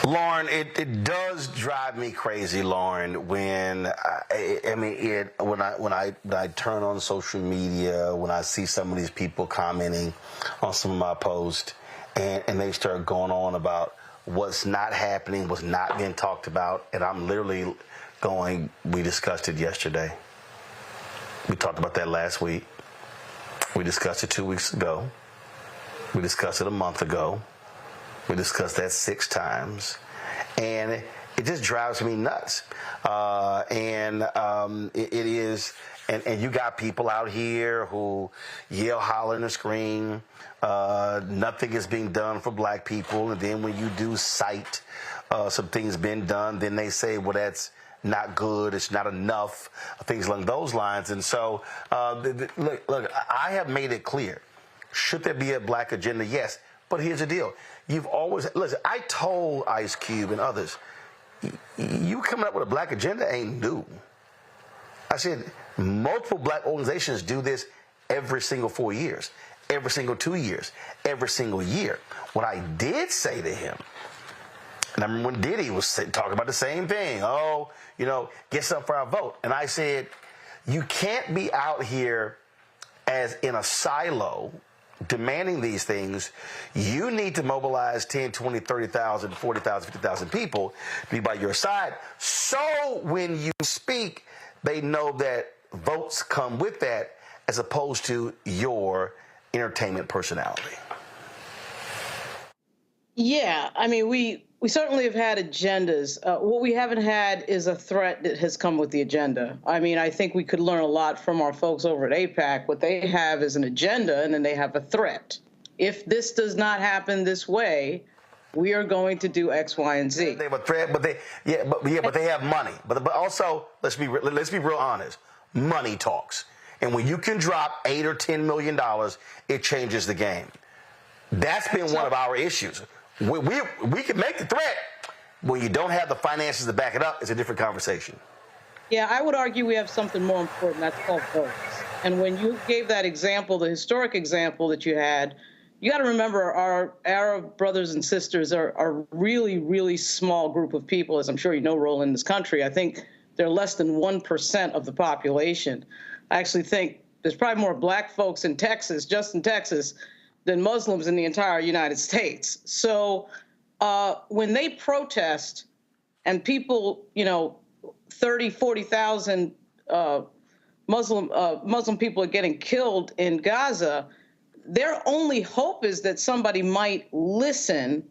Speaker 9: Lauren, it does drive me crazy, Lauren, when when I turn on social media, when I see some of these people commenting on some of my posts, and they start going on about what's not happening, what's not being talked about, and I'm literally going, we discussed it yesterday. We talked about that last week. We discussed it 2 weeks ago. We discussed it a month ago. We discussed that 6 times, and it just drives me nuts. It is, and you got people out here who yell, holler, and scream. Nothing is being done for Black people, and then when you do cite some things being done, then they say, well, that's not good, it's not enough, things along those lines. And so, look, I have made it clear. Should there be a Black agenda? Yes. But here's the deal. You've always, listen, I told Ice Cube and others, you coming up with a Black agenda ain't new. I said, multiple Black organizations do this every single 4 years, every single 2 years, every single year. What I did say to him, and I remember when Diddy was talking about the same thing, get something for our vote. And I said, you can't be out here as in a silo demanding these things. You need to mobilize 10, 20, 30,000, 40,000, 50,000 people to be by your side. So when you speak, they know that votes come with that, as opposed to your entertainment personality.
Speaker 11: Yeah, I mean, we certainly have had agendas. What we haven't had is a threat that has come with the agenda. I mean, I think we could learn a lot from our folks over at AIPAC. What they have is an agenda, and then they have a threat. If this does not happen this way, we are going to do X, Y, and Z.
Speaker 9: They have a threat, but they have money. But also, let's be real honest. Money talks, and when you can drop $8 or $10 million, it changes the game. That's been one of our issues. We can make the threat. When you don't have the finances to back it up, it's a different conversation.
Speaker 11: Yeah, I would argue we have something more important. That's called votes. And when you gave that example, the historic example that you had, you got to remember our Arab brothers and sisters are a really, really small group of people, as I'm sure you know, Roland, in this country. I think they're less than 1% of the population. I actually think there's probably more Black folks in Texas, just in Texas, than Muslims in the entire United States. So when they protest and people, 30, 40,000 Muslim people are getting killed in Gaza, their only hope is that somebody might listen,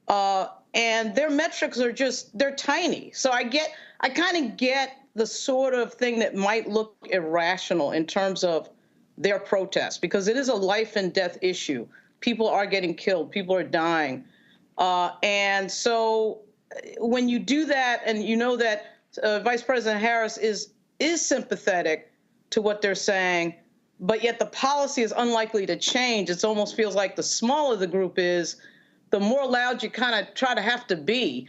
Speaker 11: and their metrics are they're tiny. So I kind of get the sort of thing that might look irrational in terms of their protest, because it is a life and death issue. People are getting killed. People are dying. And so when you do that, and you know that Vice President Harris is sympathetic to what they're saying, but yet the policy is unlikely to change. It almost feels like the smaller the group is, the more loud you kind of try to have to be.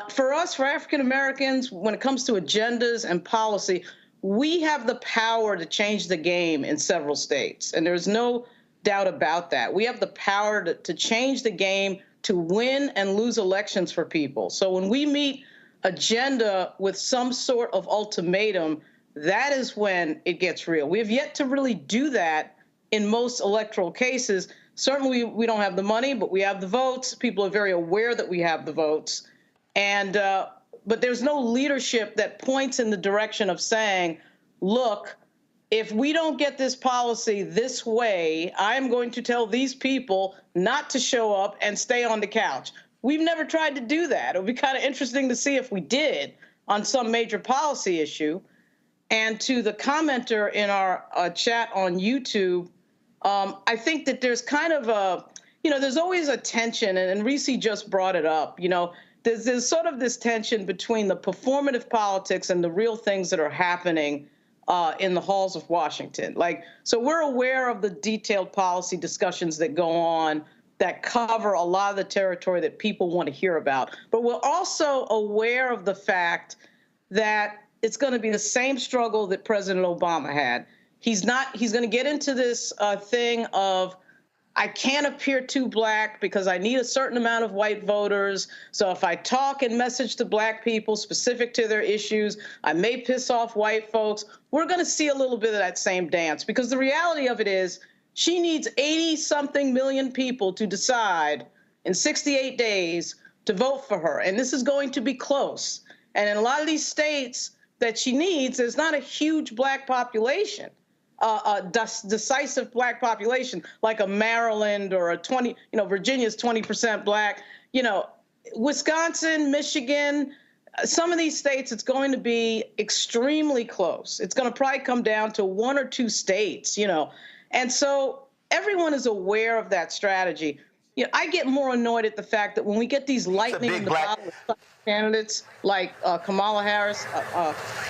Speaker 11: For us, for African Americans, when it comes to agendas and policy, we have the power to change the game in several states, and there's no doubt about that. We have the power to change the game, to win and lose elections for people. So when we meet agenda with some sort of ultimatum, that is when it gets real. We have yet to really do that in most electoral cases. Certainly we don't have the money, but we have the votes. People are very aware that we have the votes. And but there's no leadership that points in the direction of saying, look, if we don't get this policy this way, I'm going to tell these people not to show up and stay on the couch. We've never tried to do that. It would be kind of interesting to see if we did on some major policy issue. And to the commenter in our chat on YouTube, I think that there's kind of a, there's always a tension, and Reese just brought it up, there's sort of this tension between the performative politics and the real things that are happening in the halls of Washington. So we're aware of the detailed policy discussions that go on that cover a lot of the territory that people want to hear about. But we're also aware of the fact that it's going to be the same struggle that President Obama had. He's going to get into this thing of, I can't appear too black because I need a certain amount of white voters. So if I talk and message to black people specific to their issues, I may piss off white folks. We're going to see a little bit of that same dance, because the reality of it is she needs 80-something million people to decide in 68 days to vote for her. And this is going to be close. And in a lot of these states that she needs, there's not a huge black population. A decisive black population like a Maryland or Virginia's 20% black, Wisconsin, Michigan, some of these states, it's going to be extremely close. It's going to probably come down to one or two states, and so everyone is aware of that strategy. I get more annoyed at the fact that when we get these lightning in the bottle candidates like Kamala Harris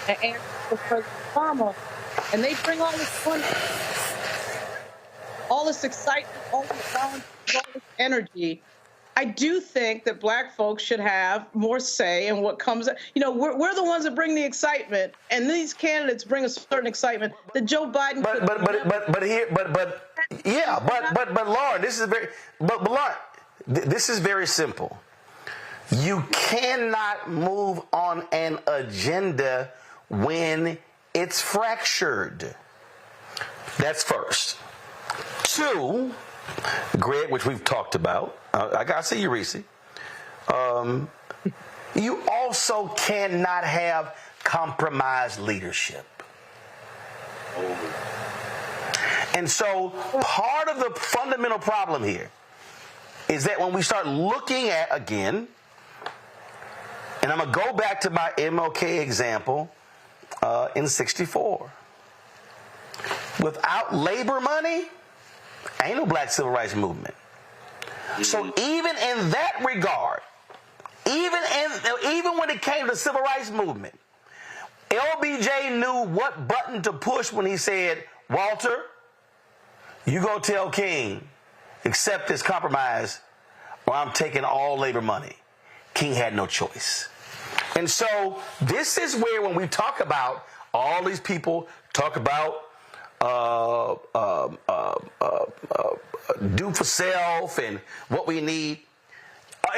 Speaker 11: and President Obama, and they bring all this fun, all this excitement, all this balance, all this energy. I do think that black folks should have more say in what comes. We're the ones that bring the excitement, and these candidates bring a certain excitement that Joe Biden. But
Speaker 9: Lauren, this is very simple. You cannot move on an agenda when it's fractured. That's first. Two, Greg, which we've talked about. I gotta see you, Reese. You also cannot have compromised leadership. And so part of the fundamental problem here is that when we start looking at, again, and I'm going to go back to my MLK example in 64. Without labor money, ain't no black civil rights movement. So even in that regard, even when it came to the civil rights movement, LBJ knew what button to push when he said, Walter, you go tell King, accept this compromise, or I'm taking all labor money. King had no choice. And so this is where, when we talk about all these people talk about do for self and what we need,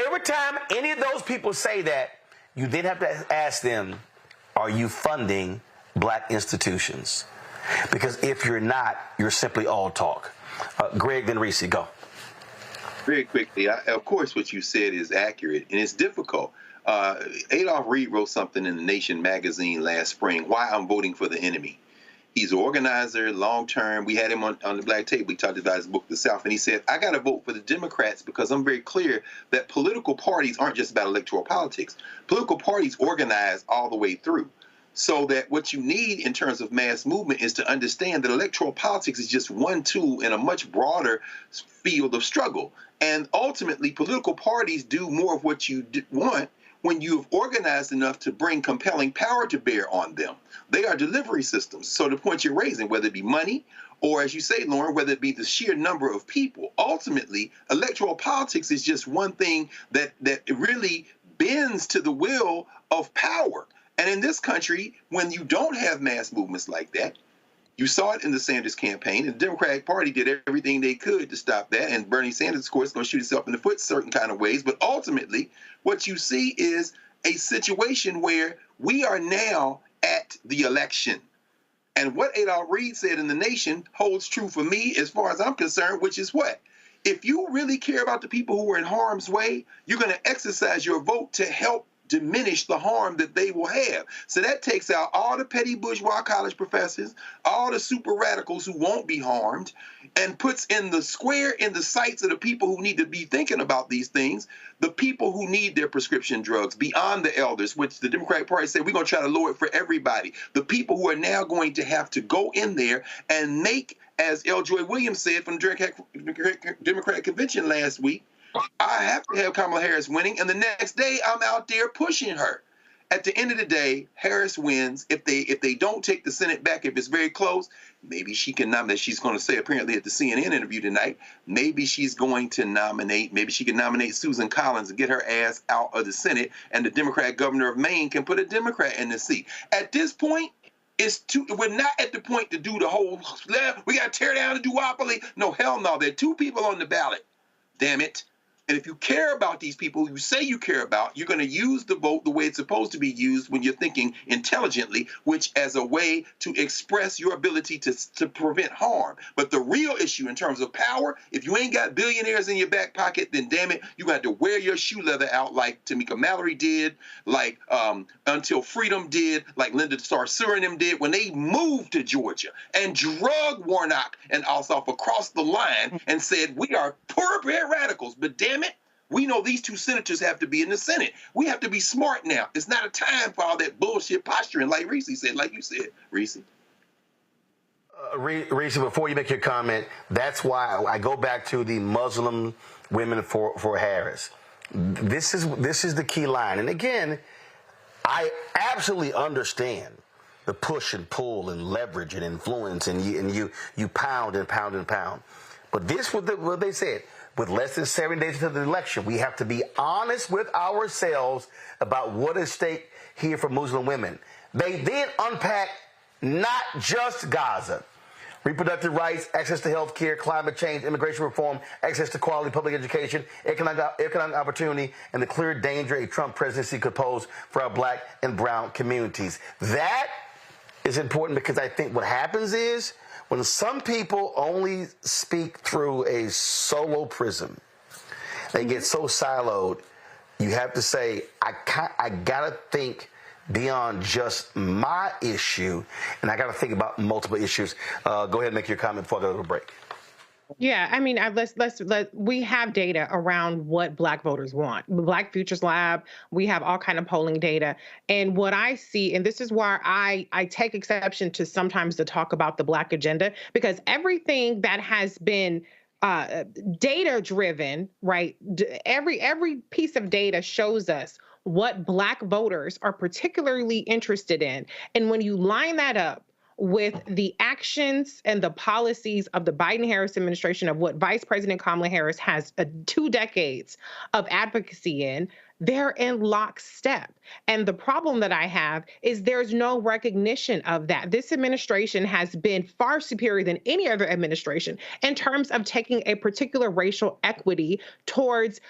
Speaker 9: every time any of those people say that, you then have to ask them, are you funding black institutions? Because if you're not, you're simply all talk. Greg, then Reese, go.
Speaker 12: Very quickly, of course, what you said is accurate, and it's difficult. Adolph Reed wrote something in The Nation magazine last spring, Why I'm Voting for the Enemy. He's an organizer, long-term. We had him on the Black Table. We talked about his book, The South, and he said, I got to vote for the Democrats because I'm very clear that political parties aren't just about electoral politics. Political parties organize all the way through. So that what you need in terms of mass movement is to understand that electoral politics is just one tool in a much broader field of struggle. And ultimately, political parties do more of what you want when you've organized enough to bring compelling power to bear on them. They are delivery systems. So the point you're raising, whether it be money or, as you say, Lauren, whether it be the sheer number of people, ultimately, electoral politics is just one thing that really bends to the will of power. And in this country, when you don't have mass movements like that, you saw it in the Sanders campaign, and the Democratic Party did everything they could to stop that. And Bernie Sanders, of course, is going to shoot himself in the foot certain kind of ways. But ultimately, what you see is a situation where we are now at the election. And what Adolph Reed said in The Nation holds true for me as far as I'm concerned, which is what? If you really care about the people who are in harm's way, you're going to exercise your vote to help diminish the harm that they will have. So that takes out all the petty bourgeois college professors, all the super radicals who won't be harmed, and puts in the square in the sights of the people who need to be thinking about these things, the people who need their prescription drugs beyond the elders, which the Democratic Party said we're going to try to lower it for everybody. The people who are now going to have to go in there and make, as L. Joy Williams said from the Democratic Convention last week, I have to have Kamala Harris winning, and the next day I'm out there pushing her. At the end of the day, Harris wins. If they don't take the Senate back, if it's very close, maybe she can nominate. She's going to say apparently at the CNN interview tonight, maybe she's going to nominate, maybe she can nominate Susan Collins and get her ass out of the Senate, and the Democratic governor of Maine can put a Democrat in the seat. At this point, we're not at the point to do the whole, we got to tear down the duopoly. No, hell no. There are two people on the ballot. Damn it. And if you care about these people you say you care about, you're going to use the vote the way it's supposed to be used when you're thinking intelligently, which as a way to express your ability to prevent harm. But the real issue in terms of power, if you ain't got billionaires in your back pocket, then damn it, you got to wear your shoe leather out like Tamika Mallory did, like Until Freedom did, like Linda Sarsour did when they moved to Georgia and drug Warnock and Ossoff across the line and said, we are purebred radicals, but damn it, we know these two senators have to be in the Senate. We have to be smart now. It's not a time for all that bullshit posturing, like Reese said, like you said, Reese.
Speaker 9: Reese, before you make your comment, that's why I go back to the Muslim women for Harris. This is the key line. And again, I absolutely understand the push and pull and leverage and influence, and you pound and pound and pound. But this was what they said. With less than 7 days to the election, we have to be honest with ourselves about what is at stake here for Muslim women. They then unpack not just Gaza. Reproductive rights, access to health care, climate change, immigration reform, access to quality public education, economic opportunity, and the clear danger a Trump presidency could pose for our black and brown communities. That is important because I think what happens is when some people only speak through a solo prism, they get so siloed, you have to say, I got to think beyond just my issue, and I got to think about multiple issues. Go ahead and make your comment before I go to a break.
Speaker 4: Yeah, I mean, we have data around what Black voters want. Black Futures Lab, we have all kind of polling data. And what I see, and this is why I take exception to sometimes the talk about the Black agenda, because everything that has been data driven, right? Every piece of data shows us what Black voters are particularly interested in. And when you line that up with the actions and the policies of the Biden-Harris administration, of what Vice President Kamala Harris has 2 decades of advocacy in, they're in lockstep. And the problem that I have is there's no recognition of that. This administration has been far superior than any other administration in terms of taking a particular racial equity towards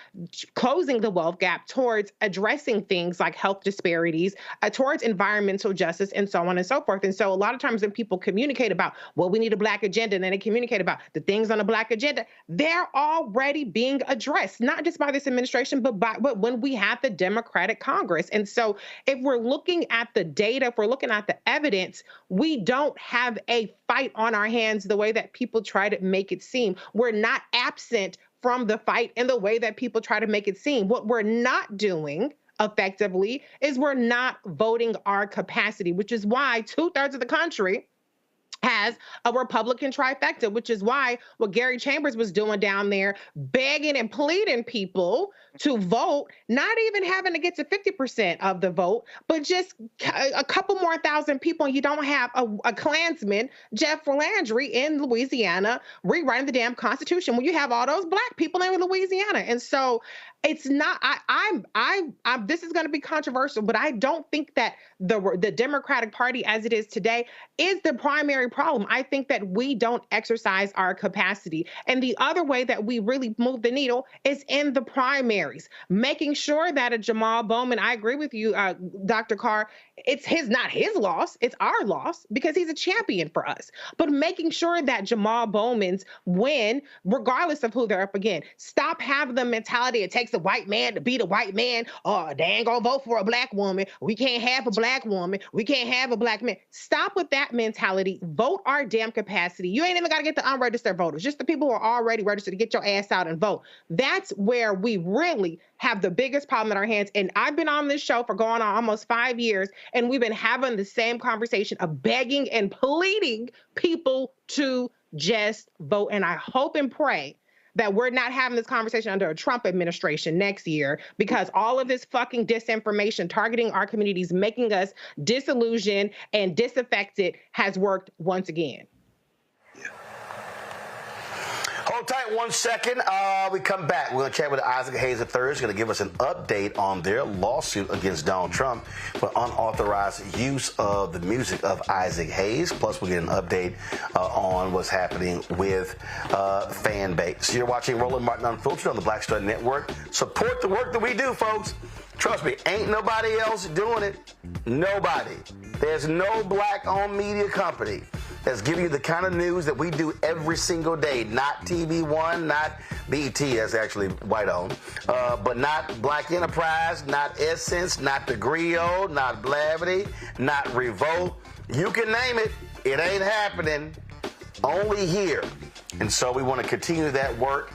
Speaker 4: closing the wealth gap, towards addressing things like health disparities, towards environmental justice, and so on and so forth. And so a lot of times when people communicate about, well, we need a Black agenda, and then they communicate about the things on the Black agenda, they're already being addressed, not just by this administration, but when we have the Democratic Congress. And so if we're looking at the data, if we're looking at the evidence, we don't have a fight on our hands the way that people try to make it seem. We're not absent from the fight in the way that people try to make it seem. What we're not doing effectively is we're not voting our capacity, which is why 2/3 of the country has a Republican trifecta, which is why what Gary Chambers was doing down there, begging and pleading people to vote, not even having to get to 50% of the vote, but just a couple more thousand people, and you don't have a Klansman, Jeff Landry in Louisiana, rewriting the damn Constitution when you have all those Black people in Louisiana. And so it's not, this is going to be controversial, but I don't think that the Democratic Party as it is today is the primary problem. I think that we don't exercise our capacity. And the other way that we really move the needle is in the primaries, making sure that a Jamal Bowman, I agree with you, Dr. Carr, it's not his loss, it's our loss because he's a champion for us. But making sure that Jamal Bowman's win, regardless of who they're up against, stop having the mentality it takes a white man to beat a white man. Oh, they ain't gonna vote for a Black woman. We can't have a Black woman. We can't have a Black man. Stop with that mentality. Vote our damn capacity. You ain't even got to get the unregistered voters, just the people who are already registered to get your ass out and vote. That's where we really have the biggest problem in our hands. And I've been on this show for going on almost 5 years, and we've been having the same conversation of begging and pleading people to just vote. And I hope and pray that we're not having this conversation under a Trump administration next year, because all of this fucking disinformation targeting our communities, making us disillusioned and disaffected has worked once again.
Speaker 9: Hold tight 1 second. We come back. We're going to chat with Isaac Hayes III. He's going to give us an update on their lawsuit against Donald Trump for unauthorized use of the music of Isaac Hayes. Plus, we'll get an update on what's happening with fan base. You're watching Roland Martin Unfiltered on the Black Star Network. Support the work that we do, folks. Trust me, ain't nobody else doing it. Nobody. There's no Black-owned media company that's giving you the kind of news that we do every single day. Not TV One, not BET, that's actually white-owned, but not Black Enterprise, not Essence, not The Griot, not Blavity, not Revolt. You can name it. It ain't happening. Only here. And so we want to continue that work.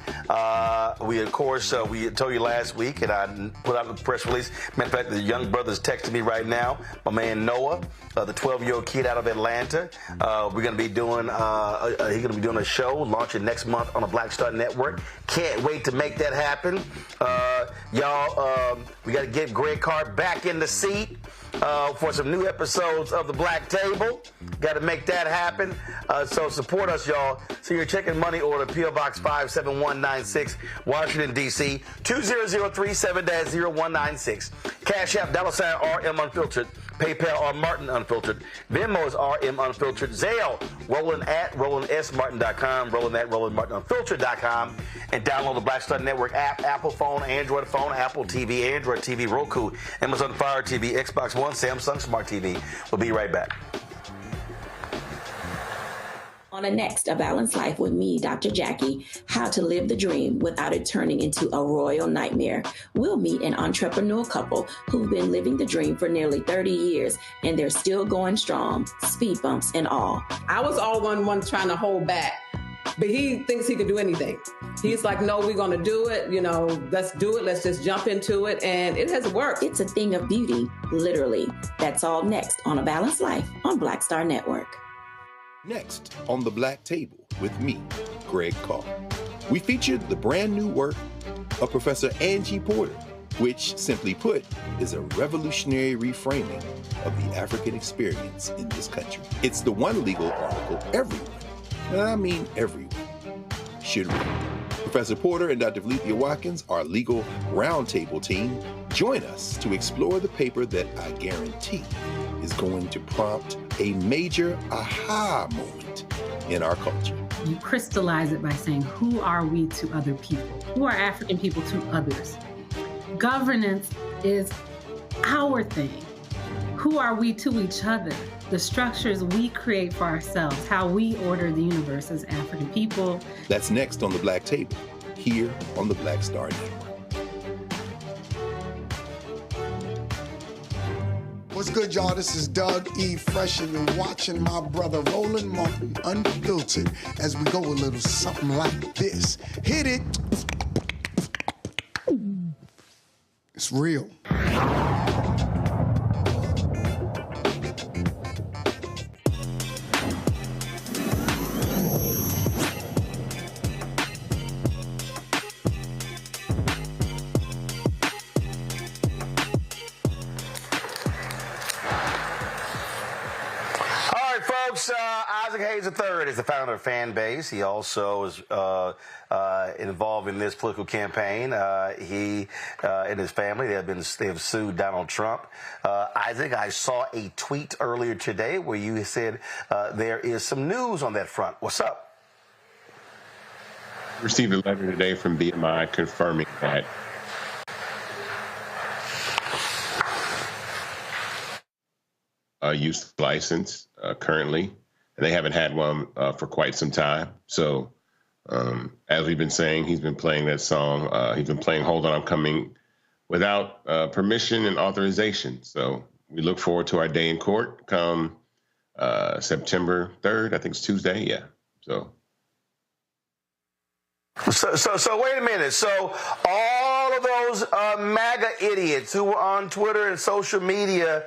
Speaker 9: We, of course, we told you last week, and I put out a press release. Matter of fact, the young brother's texting me right now. My man Noah, the 12-year-old kid out of Atlanta. We're going to be doing, he's going to be doing a show launching next month on the Black Star Network. Can't wait to make that happen. Y'all, we got to get Greg Carr back in the seat for some new episodes of The Black Table. Got to make that happen. So support us, y'all. So you're checking money order, P.O. Box 57196, Washington, D.C., 20037-0196. Cash App, $RM Unfiltered. PayPal, R Martin Unfiltered. Venmo is RM Unfiltered. Zelle, Roland at RolandSMartin.com, Roland at RolandMartinUnfiltered.com. And download the Black Star Network app, Apple phone, Android phone, Apple TV, Android TV, Roku, Amazon Fire TV, Xbox One, Samsung Smart TV. We'll be right back.
Speaker 5: On the next A Balanced Life with me, Dr. Jackie, how to live the dream without it turning into a royal nightmare. We'll meet an entrepreneurial couple who've been living the dream for nearly 30 years, and they're still going strong, speed bumps and all.
Speaker 7: I was all one trying to hold back, but he thinks he can do anything. He's like, no, we're going to do it. You know, let's do it. Let's just jump into it. And it has worked.
Speaker 5: It's a thing of beauty, literally. That's all next on A Balanced Life on Black Star Network.
Speaker 2: Next on The Black Table with me, Greg Carr. We featured the brand new work of Professor Angie Porter, which, simply put, is a revolutionary reframing of the African experience in this country. It's the one legal article everyone, and I mean everyone, should read. Professor Porter and Dr. Valencia Watkins, our legal roundtable team, join us to explore the paper that I guarantee is going to prompt a major aha moment in our culture.
Speaker 13: You crystallize it by saying, who are we to other people? Who are African people to others? Governance is our thing. Who are we to each other? The structures we create for ourselves, how we order the universe as African people.
Speaker 2: That's next on The Black Table, here on the Black Star Network.
Speaker 1: What's good, y'all? This is Doug E. Fresh, and you're watching my brother Roland Martin Unfiltered as we go a little something like this. Hit it. It's real.
Speaker 9: Isaac Hayes III is the founder of Fanbase. He also is involved in this political campaign. He and his family, they have sued Donald Trump. Isaac, I saw a tweet earlier today where you said there is some news on that front. What's up?
Speaker 6: I received a letter today from BMI confirming that use license currently. They haven't had one for quite some time. So as we've been saying, he's been playing that song. He's been playing Hold On, I'm Coming without permission and authorization. So we look forward to our day in court come September 3rd. I think it's Tuesday. Yeah.
Speaker 9: So wait a minute. So all of those MAGA idiots who were on Twitter and social media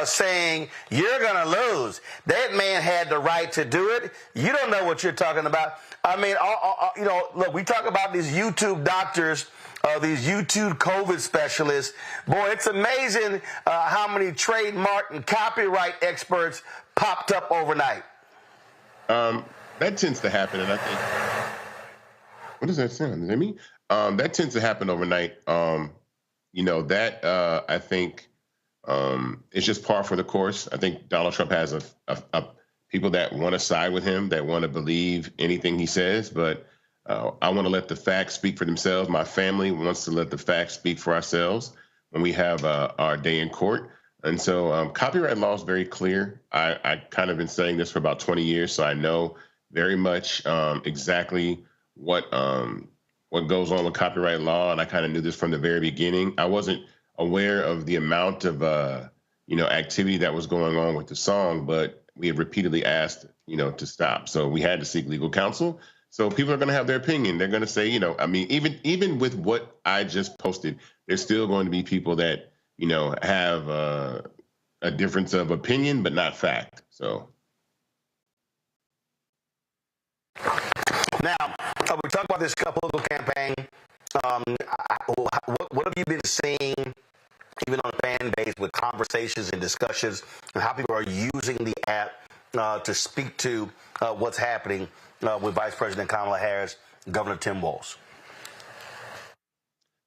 Speaker 9: saying you're going to lose, that man had the right to do it. You don't know what you're talking about. I mean, look, we talk about these YouTube doctors, these YouTube COVID specialists. Boy, it's amazing how many trademark and copyright experts popped up overnight.
Speaker 6: That tends to happen, and I think. What does that sound? Is that me? That tends to happen overnight. I think it's just par for the course. I think Donald Trump has a people that want to side with him, that want to believe anything he says. But I want to let the facts speak for themselves. My family wants to let the facts speak for ourselves when we have our day in court. And so copyright law is very clear. I kind of been saying this for about 20 years, so I know very much exactly what goes on with copyright law, and I kind of knew this from the very beginning. I wasn't aware of the amount of activity that was going on with the song, but we had repeatedly asked to stop. So we had to seek legal counsel. So people are going to have their opinion. They're going to say, even with what I just posted, there's still going to be people that have a difference of opinion, but not fact. So
Speaker 9: now, we talk about this political campaign. What have you been seeing, even on fan base, with conversations and discussions, and how people are using the app to speak to what's happening with Vice President Kamala Harris, Governor Tim Walz?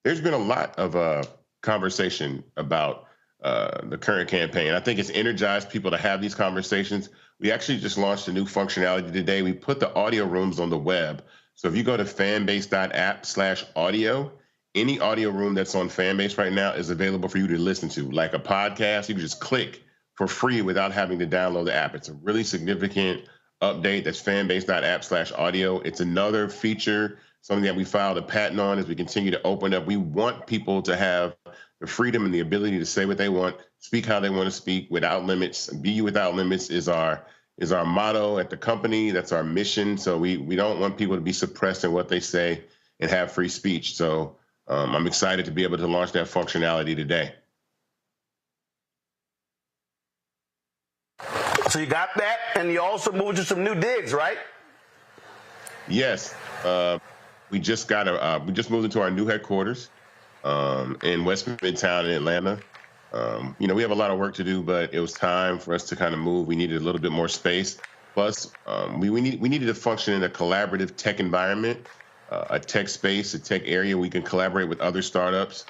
Speaker 6: There's been a lot of conversation about the current campaign. I think it's energized people to have these conversations. We actually just launched a new functionality today. We put the audio rooms on the web. So if you go to fanbase.app/audio, any audio room that's on Fanbase right now is available for you to listen to. Like a podcast, you can just click for free without having to download the app. It's a really significant update. That's fanbase.app/audio. It's another feature, something that we filed a patent on as we continue to open up. We want people to have the freedom and the ability to say what they want, speak how they want to speak without limits. Be you without limits is our motto at the company. That's our mission. So we don't want people to be suppressed in what they say and have free speech. So I'm excited to be able to launch that functionality today.
Speaker 9: So you got that, and you also moved to some new digs, right?
Speaker 6: Yes. We just moved into our new headquarters in West Midtown in Atlanta. We have a lot of work to do, but it was time for us to kind of move. We needed a little bit more space. Plus, we needed to function in a collaborative tech environment. a tech space, a tech area. We can collaborate with other startups.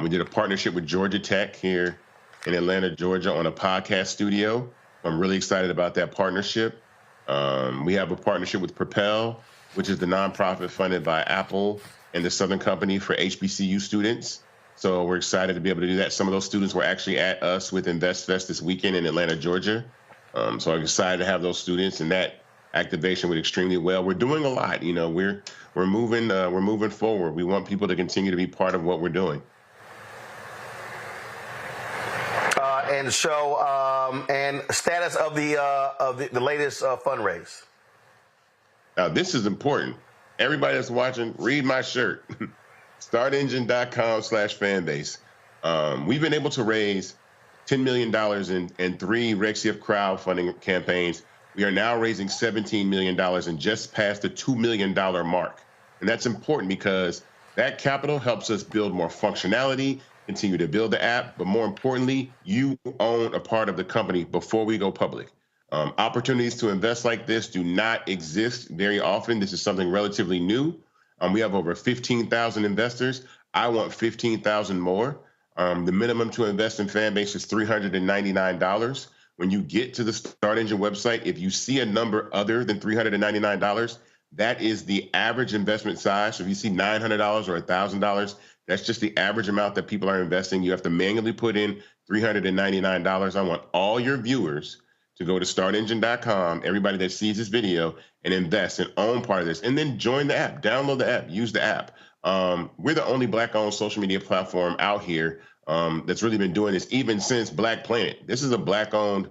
Speaker 6: We did a partnership with Georgia Tech here in Atlanta, Georgia, on a podcast studio. I'm really excited about that partnership. We have a partnership with Propel, which is the nonprofit funded by Apple and the Southern Company for HBCU students. So we're excited to be able to do that. Some of those students were actually at us with InvestFest this weekend in Atlanta, Georgia. So I'm excited to have those students, and that activation went extremely well. We're doing a lot. You know, we're moving forward. We want people to continue to be part of what we're doing.
Speaker 9: And so, and status of the latest fundraise.
Speaker 6: Now, this is important. Everybody that's watching, read my shirt. StartEngine.com/fanbase. We've been able to raise $10 million in 3 RegCF crowdfunding campaigns. We are now raising $17 million and just passed the $2 million mark. And that's important because that capital helps us build more functionality, continue to build the app, but more importantly, you own a part of the company before we go public. Opportunities to invest like this do not exist very often. This is something relatively new. We have over 15,000 investors. I want 15,000 more. The minimum to invest in Fanbase is $399. When you get to the Start Engine website, if you see a number other than $399, that is the average investment size. So if you see $900 or $1,000, that's just the average amount that people are investing. You have to manually put in $399. I want all your viewers to go to startengine.com, everybody that sees this video, and invest and own part of this. And then join the app, download the app, use the app. We're the only Black-owned social media platform out here that's really been doing this even since Black Planet. This is a Black-owned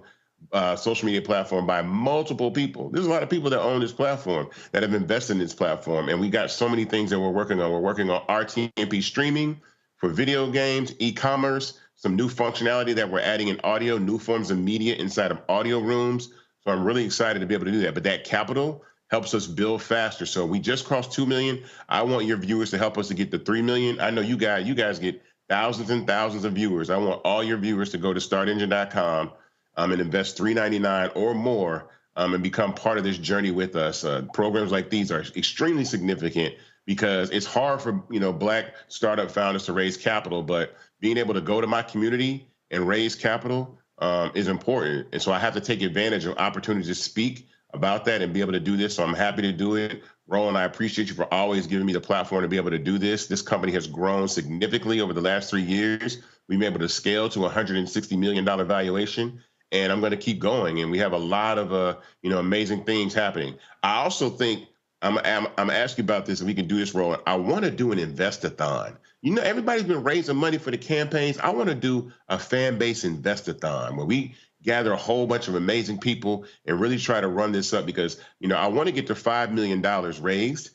Speaker 6: social media platform by multiple people. There's a lot of people that own this platform that have invested in this platform. And we got so many things that we're working on. We're working on RTMP streaming for video games, e-commerce, some new functionality that we're adding in audio, new forms of media inside of audio rooms. So I'm really excited to be able to do that. But that capital helps us build faster. So we just crossed 2 million. I want your viewers to help us to get to 3 million. I know you guys get thousands and thousands of viewers. I want all your viewers to go to startengine.com and invest $399 or more and become part of this journey with us. Programs like these are extremely significant because it's hard for Black startup founders to raise capital, but being able to go to my community and raise capital is important. And so I have to take advantage of opportunities to speak about that and be able to do this. So I'm happy to do it. Roland, I appreciate you for always giving me the platform to be able to do this. This company has grown significantly over the last 3 years. We've been able to scale to $160 million valuation, and I'm going to keep going. And we have a lot of amazing things happening. I also think I'm gonna ask you about this, and we can do this, Roland. I want to do an investathon. Everybody's been raising money for the campaigns. I want to do a fan base investathon where we gather a whole bunch of amazing people and really try to run this up because, I want to get to $5 million raised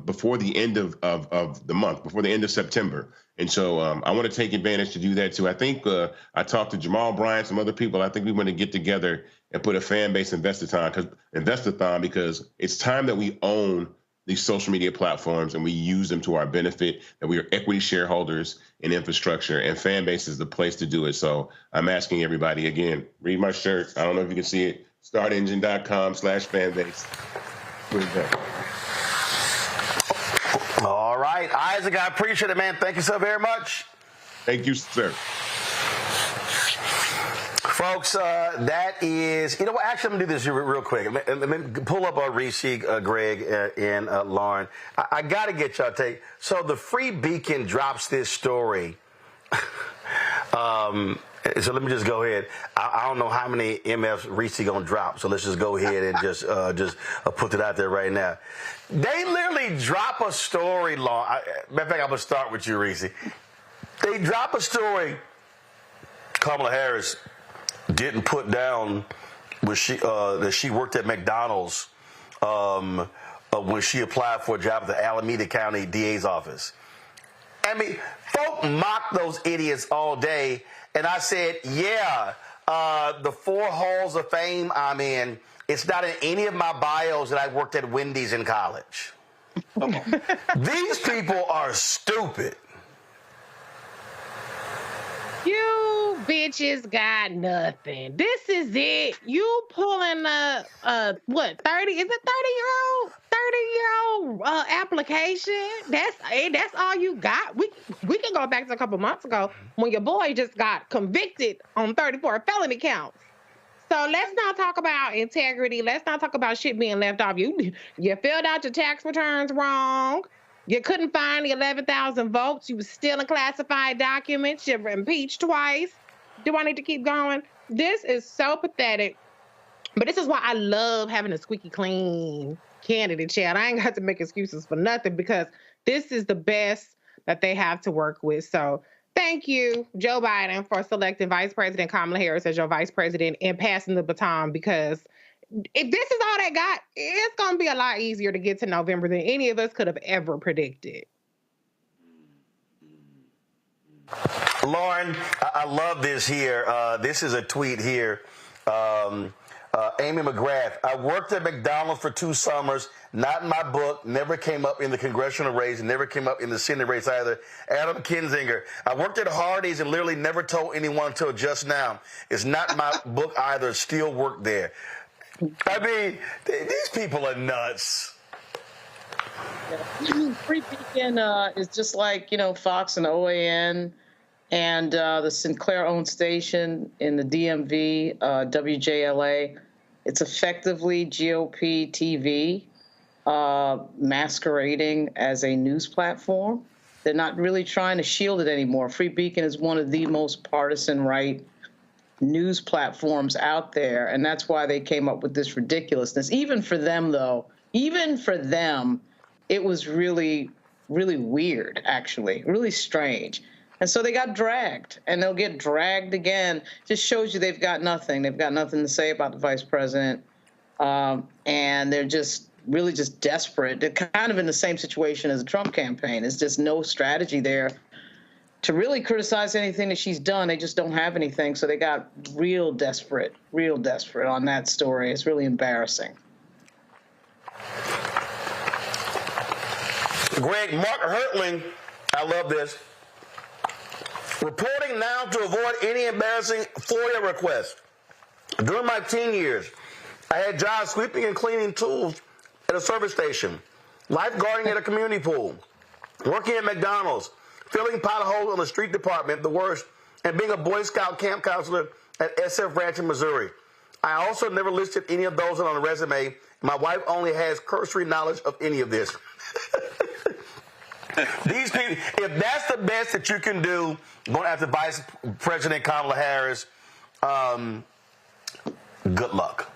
Speaker 6: before the end of the month, before the end of September. And so I want to take advantage to do that too. I think I talked to Jamal Bryant, some other people. I think we want to get together and put a fan base investathon because it's time that we own these social media platforms and we use them to our benefit, that we are equity shareholders in infrastructure, and fan base is the place to do it. So I'm asking everybody again, read my shirt. I don't know if you can see it. Startengine.com/fanbase.
Speaker 9: All right, Isaac, I appreciate it, man. Thank you so very much.
Speaker 6: Thank you, sir.
Speaker 9: Folks, that is, what, actually, I'm going to do this real quick. Let me pull up Reese, Greg, and Lauren. I got to get y'all take. So the Free Beacon drops this story. So let me just go ahead. I don't know how many MFs Reese going to drop, so let's just go ahead and just put it out there right now. They literally drop a story, matter of fact, I'm going to start with you, Reese. They drop a story, Kamala Harris didn't put down that she worked at McDonald's when she applied for a job at the Alameda County DA's office. I mean, folk mock those idiots all day, and I said, the 4 halls of fame I'm in, it's not in any of my bios that I worked at Wendy's in college. These people are stupid.
Speaker 4: You bitches got nothing. This is it. You pulling a what, 30? Is it 30-year-old? 30 4-year-old application. That's all you got. We can go back to a couple months ago when your boy just got convicted on 34 felony counts. So let's not talk about integrity. Let's not talk about shit being left off. You filled out your tax returns wrong. You couldn't find the 11,000 votes. You was stealing classified documents. You were impeached twice. Do I need to keep going? This is so pathetic. But this is why I love having a squeaky clean candidate, Chad. I ain't got to make excuses for nothing because this is the best that they have to work with. So thank you, Joe Biden, for selecting Vice President Kamala Harris as your vice president and passing the baton, because if this is all they got, it's going to be a lot easier to get to November than any of us could have ever predicted.
Speaker 9: Lauren, I love this here. This is a tweet here. Amy McGrath, I worked at McDonald's for 2 summers, not in my book, never came up in the congressional race, never came up in the Senate race either. Adam Kinzinger, I worked at Hardee's and literally never told anyone until just now. It's not my book either, still work there. I mean, these people are nuts.
Speaker 11: Free Beacon is just like, Fox and OAN and the Sinclair-owned station in the DMV, WJLA. It's effectively GOP TV masquerading as a news platform. They're not really trying to shield it anymore. Free Beacon is one of the most partisan right news platforms out there, and that's why they came up with this ridiculousness. Even for them, though, it was really, really weird, actually, really strange. And so they got dragged, and they'll get dragged again. Just shows you they've got nothing. They've got nothing to say about the vice president, and they're just really just desperate. They're kind of in the same situation as the Trump campaign. There's just no strategy there to really criticize anything that she's done. They just don't have anything, so they got real desperate on that story. It's really embarrassing.
Speaker 9: Greg, Mark Hertling, I love this. Reporting now to avoid any embarrassing FOIA requests. During my teen years, I had jobs sweeping and cleaning tools at a service station, lifeguarding at a community pool, working at McDonald's, filling potholes on the street department, the worst, and being a Boy Scout camp counselor at SF Ranch in Missouri. I also never listed any of those on a resume. My wife only has cursory knowledge of any of this. These people, if that's the best that you can do, going after Vice President Kamala Harris, good luck.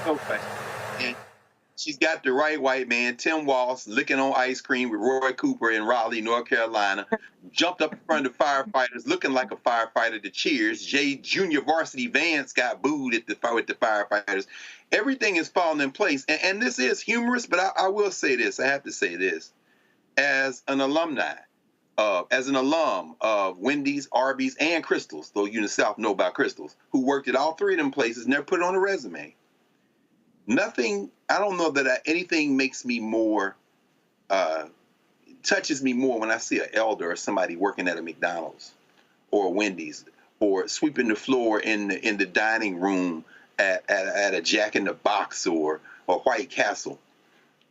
Speaker 12: Okay. And she's got the right white man, Tim Walz, licking on ice cream with Roy Cooper in Raleigh, North Carolina, jumped up in front of the firefighters looking like a firefighter to cheers. Junior Varsity Vance got booed with the firefighters. Everything is falling in place. And this is humorous, but I will say this. I have to say this. As an alum of Wendy's, Arby's, and Crystal's, though you in the South know about Crystal's, who worked at all 3 of them places, never put it on a resume. Nothing, I don't know that anything makes me more, touches me more when I see an elder or somebody working at a McDonald's or a Wendy's or sweeping the floor in the dining room at a Jack in the Box or White Castle.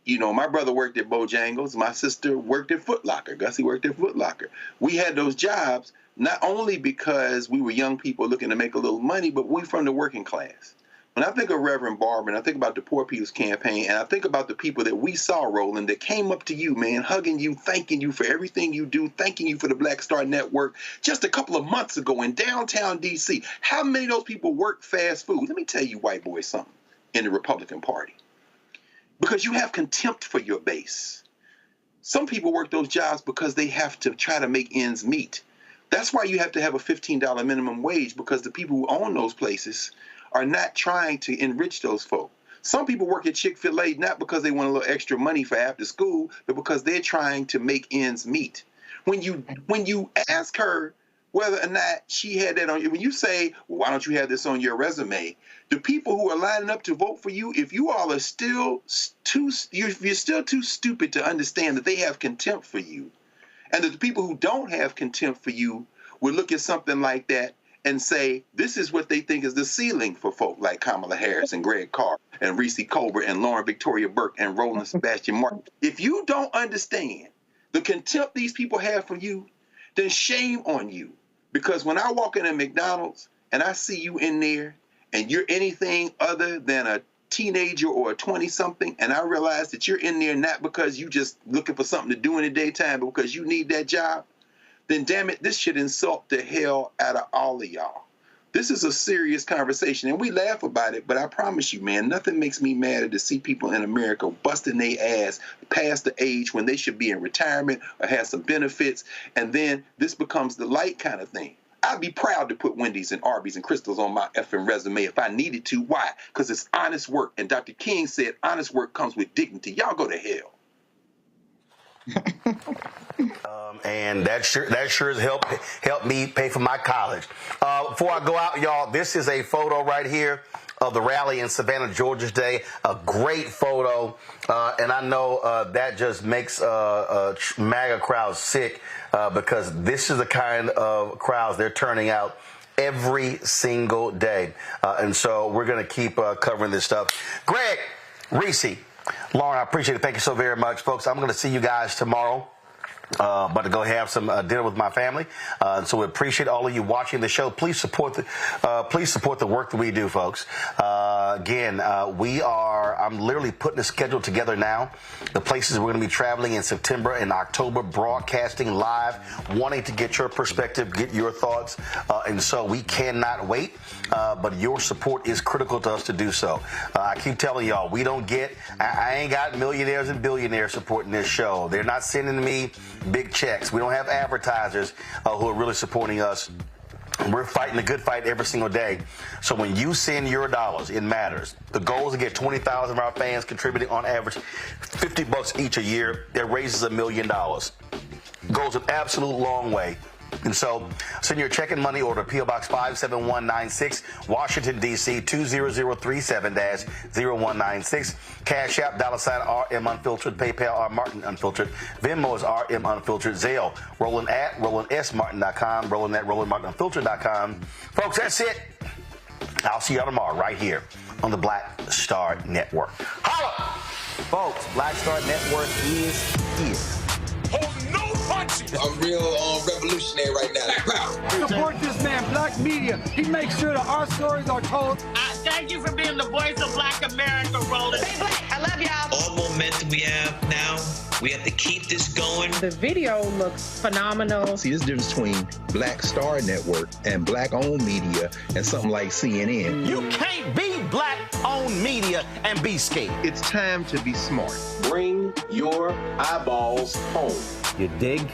Speaker 12: My brother worked at Bojangles. My sister worked at Foot Locker. Gussie worked at Foot Locker. We had those jobs not only because we were young people looking to make a little money, but we from the working class. When I think of Reverend Barber, and I think about the Poor People's Campaign, and I think about the people that we saw, Roland, that came up to you, man, hugging you, thanking you for everything you do, thanking you for the Black Star Network just a couple of months ago in downtown D.C. How many of those people work fast food? Let me tell you, white boy, something in the Republican Party. Because you have contempt for your base. Some people work those jobs because they have to try to make ends meet. That's why you have to have a $15 minimum wage, because the people who own those places are not trying to enrich those folk. Some people work at Chick-fil-A not because they want a little extra money for after school, but because they're trying to make ends meet. When you ask her whether or not she had that on you, when you say, well, why don't you have this on your resume? The people who are lining up to vote for you, if you all are still you're still too stupid to understand that they have contempt for you, and that the people who don't have contempt for you will look at something like that and say this is what they think is the ceiling for folk like Kamala Harris and Greg Carr and Reese Colbert and Lauren Victoria Burke and Roland Sebastian Martin. If you don't understand the contempt these people have for you, then shame on you. Because when I walk in a McDonald's and I see you in there and you're anything other than a teenager or a 20-something, and I realize that you're in there not because you just looking for something to do in the daytime, but because you need that job, then damn it, this should insult the hell out of all of y'all. This is a serious conversation, and we laugh about it, but I promise you, man, nothing makes me madder to see people in America busting their ass past the age when they should be in retirement or have some benefits, and then this becomes the light kind of thing. I'd be proud to put Wendy's and Arby's and Crystals on my effing resume if I needed to. Why? Because it's honest work. And Dr. King said honest work comes with dignity. Y'all go to hell.
Speaker 9: And that sure has helped me pay for my college. Before I go out, y'all, this is a photo right here of the rally in Savannah, Georgia today. A great photo. And I know that just makes MAGA crowds sick because this is the kind of crowds they're turning out every single day. And so we're going to keep covering this stuff. Greg, Reese, Lauren, I appreciate it. Thank you so very much, folks. I'm going to see you guys tomorrow. But to go have some dinner with my family. So we appreciate all of you watching the show. Please support the work that we do, folks. Again, I'm literally putting a schedule together now. The places we're going to be traveling in September and October, broadcasting live, wanting to get your perspective, get your thoughts. And so we cannot wait. But your support is critical to us to do so. I keep telling y'all, I ain't got millionaires and billionaires supporting this show. They're not sending me big checks. We don't have advertisers who are really supporting us. We're fighting a good fight every single day. So when you send your dollars, it matters. The goal is to get 20,000 of our fans contributing on average $50 each a year. That raises $1 million. Goes an absolute long way. And so send your check and money order, P.O. Box 57196, Washington, D.C. 20037-0196. Cash App, $RM Unfiltered, PayPal, R Martin Unfiltered, Venmo is RM Unfiltered, Zelle, Roland at RolandSMartin.com, Roland at RolandMartinUnfiltered.com. Folks, that's it. I'll see y'all tomorrow right here on the Black Star Network. Holla! Folks, Black Star Network is here.
Speaker 10: I'm real revolutionary right now.
Speaker 14: Support this man, Black Media. He makes sure that our stories are told.
Speaker 15: Thank you for being the voice of Black America, Roland.
Speaker 4: Stay black. I love y'all.
Speaker 10: All momentum we have now, we have to keep this going.
Speaker 4: The video looks phenomenal.
Speaker 2: See, there's a difference between Black Star Network and black-owned media and something like CNN.
Speaker 24: You can't be black-owned media and be scared.
Speaker 2: It's time to be smart.
Speaker 6: Bring your eyeballs home.
Speaker 24: You dig?